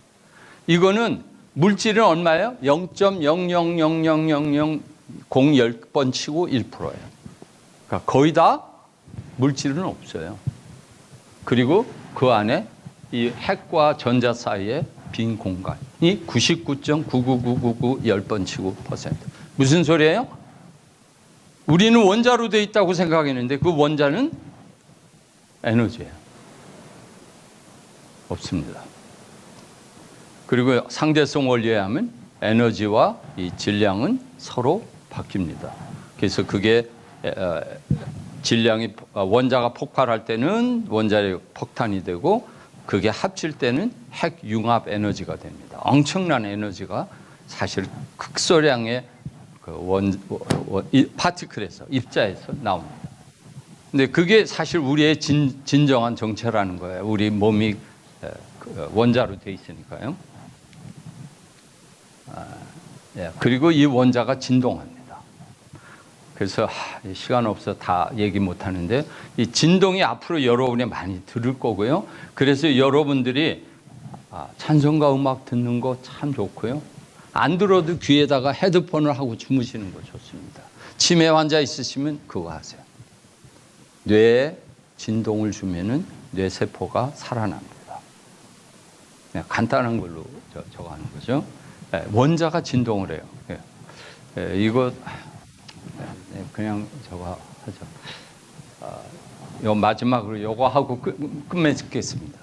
Speaker 1: 이거는 물질은 얼마예요? 0.000000010번 치고 1%예요. 그러니까 거의 다 물질은 없어요. 그리고 그 안에 이 핵과 전자 사이에 빈 공간이 99.99999 10번 치고 %. 무슨 소리예요? 우리는 원자로 되어 있다고 생각했는데 그 원자는 에너지예요. 없습니다. 그리고 상대성 원리에 하면 에너지와 이 질량은 서로 바뀝니다. 그래서 그게 질량이 원자가 폭발할 때는 원자력이 폭탄이 되고 그게 합칠 때는 핵 융합 에너지가 됩니다. 엄청난 에너지가 사실 극소량의 파티클에서 입자에서 나옵니다. 근데 그게 사실 우리의 진정한 정체라는 거예요. 우리 몸이 원자로 돼 있으니까요. 그리고 이 원자가 진동합니다. 그래서 시간 없어 다 얘기 못 하는데 이 진동이 앞으로 여러분이 많이 들을 거고요. 그래서 여러분들이 찬송가 음악 듣는 거 참 좋고요. 안 들어도 귀에다가 헤드폰을 하고 주무시는 거 좋습니다. 치매 환자 있으시면 그거 하세요. 뇌에 진동을 주면은 뇌세포가 살아납니다. 간단한 걸로 저거 하는 거죠. 원자가 진동을 해요. 이거 그냥 저거 하죠. 요 마지막으로 요거 하고 끝맺겠습니다.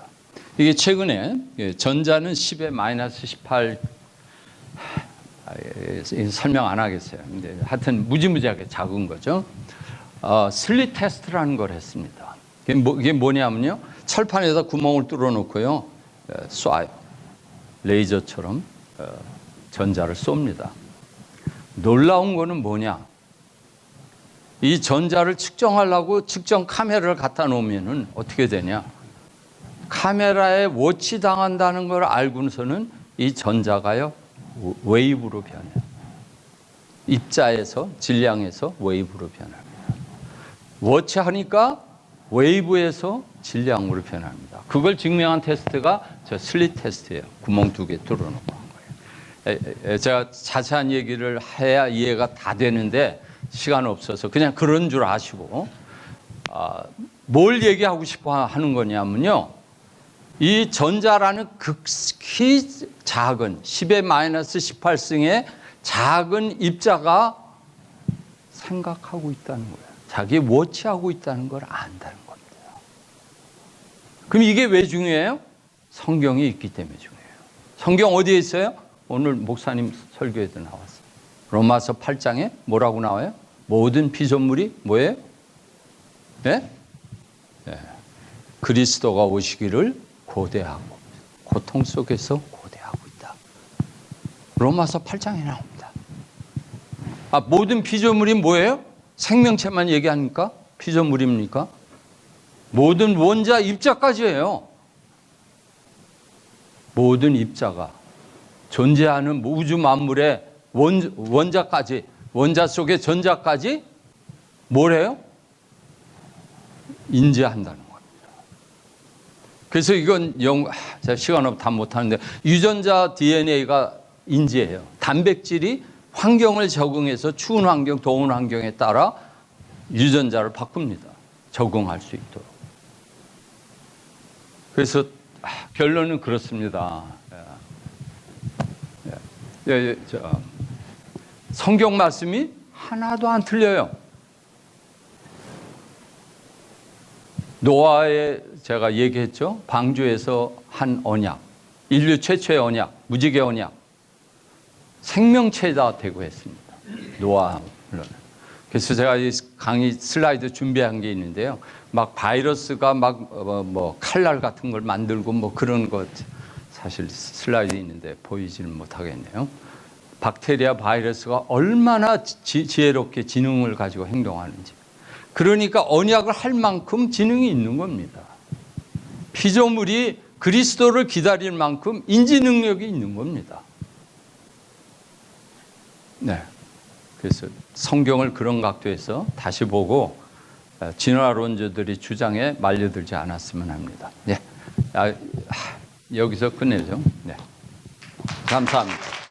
Speaker 1: 이게 최근에 전자는 10의 마이너스 18 설명 안 하겠어요. 근데 하여튼 무지무지하게 작은 거죠. 슬릿 테스트라는 걸 했습니다. 이게 뭐냐면요. 철판에다 구멍을 뚫어 놓고요. 쏴요. 레이저처럼 전자를 쏩니다. 놀라운 거는 뭐냐? 이 전자를 측정하려고 측정 카메라를 갖다 놓으면은 어떻게 되냐? 카메라에 워치 당한다는 걸 알고서는 이 전자가요 웨이브로 변해요. 입자에서 질량에서 웨이브로 변합니다. 워치하니까 웨이브에서 질량으로 변합니다. 그걸 증명한 테스트가 저 슬릿 테스트예요. 구멍 2개 뚫어놓고 한 거예요. 제가 자세한 얘기를 해야 이해가 다 되는데 시간 없어서 그냥 그런 줄 아시고 뭘 얘기하고 싶어 하는 거냐면요. 이 전자라는 극히 작은 10의 마이너스 18승의 작은 입자가 생각하고 있다는 거예요. 자기 워치하고 있다는 걸 안다는 겁니다. 그럼 이게 왜 중요해요? 성경이 있기 때문에 중요해요. 성경 어디에 있어요? 오늘 목사님 설교에도 나왔어요. 로마서 8장에 뭐라고 나와요? 모든 피조물이 뭐예요? 네? 네. 그리스도가 오시기를 고대하고 고통 속에서 고대하고 있다. 로마서 8장에 나옵니다. 모든 피조물이 뭐예요? 생명체만 얘기하니까 피조물입니까? 모든 원자 입자까지예요. 모든 입자가 존재하는 우주 만물의 원자까지, 원자 속의 전자까지 뭐래요? 인지한다는 겁니다. 그래서 이건 제가 시간 없어 다 못하는데 유전자 DNA가 인지해요. 단백질이 환경을 적응해서 추운 환경, 더운 환경에 따라 유전자를 바꿉니다. 적응할 수 있도록. 그래서 결론은 그렇습니다. 성경 말씀이 하나도 안 틀려요. 노아의 제가 얘기했죠. 방주에서 한 언약, 인류 최초의 언약, 무지개 언약, 생명체다 되고 했습니다. 노아 물론. 그래서 제가 이 강의 슬라이드 준비한 게 있는데요. 막 바이러스가 막 칼날 같은 걸 만들고 뭐 그런 것 사실 슬라이드 있는데 보이지는 못하겠네요. 박테리아 바이러스가 얼마나 지혜롭게 지능을 가지고 행동하는지. 그러니까 언약을 할 만큼 지능이 있는 겁니다. 피조물이 그리스도를 기다릴 만큼 인지 능력이 있는 겁니다. 네. 그래서 성경을 그런 각도에서 다시 보고 진화론자들이 주장에 말려들지 않았으면 합니다. 네. 여기서 끝내죠. 네. 감사합니다.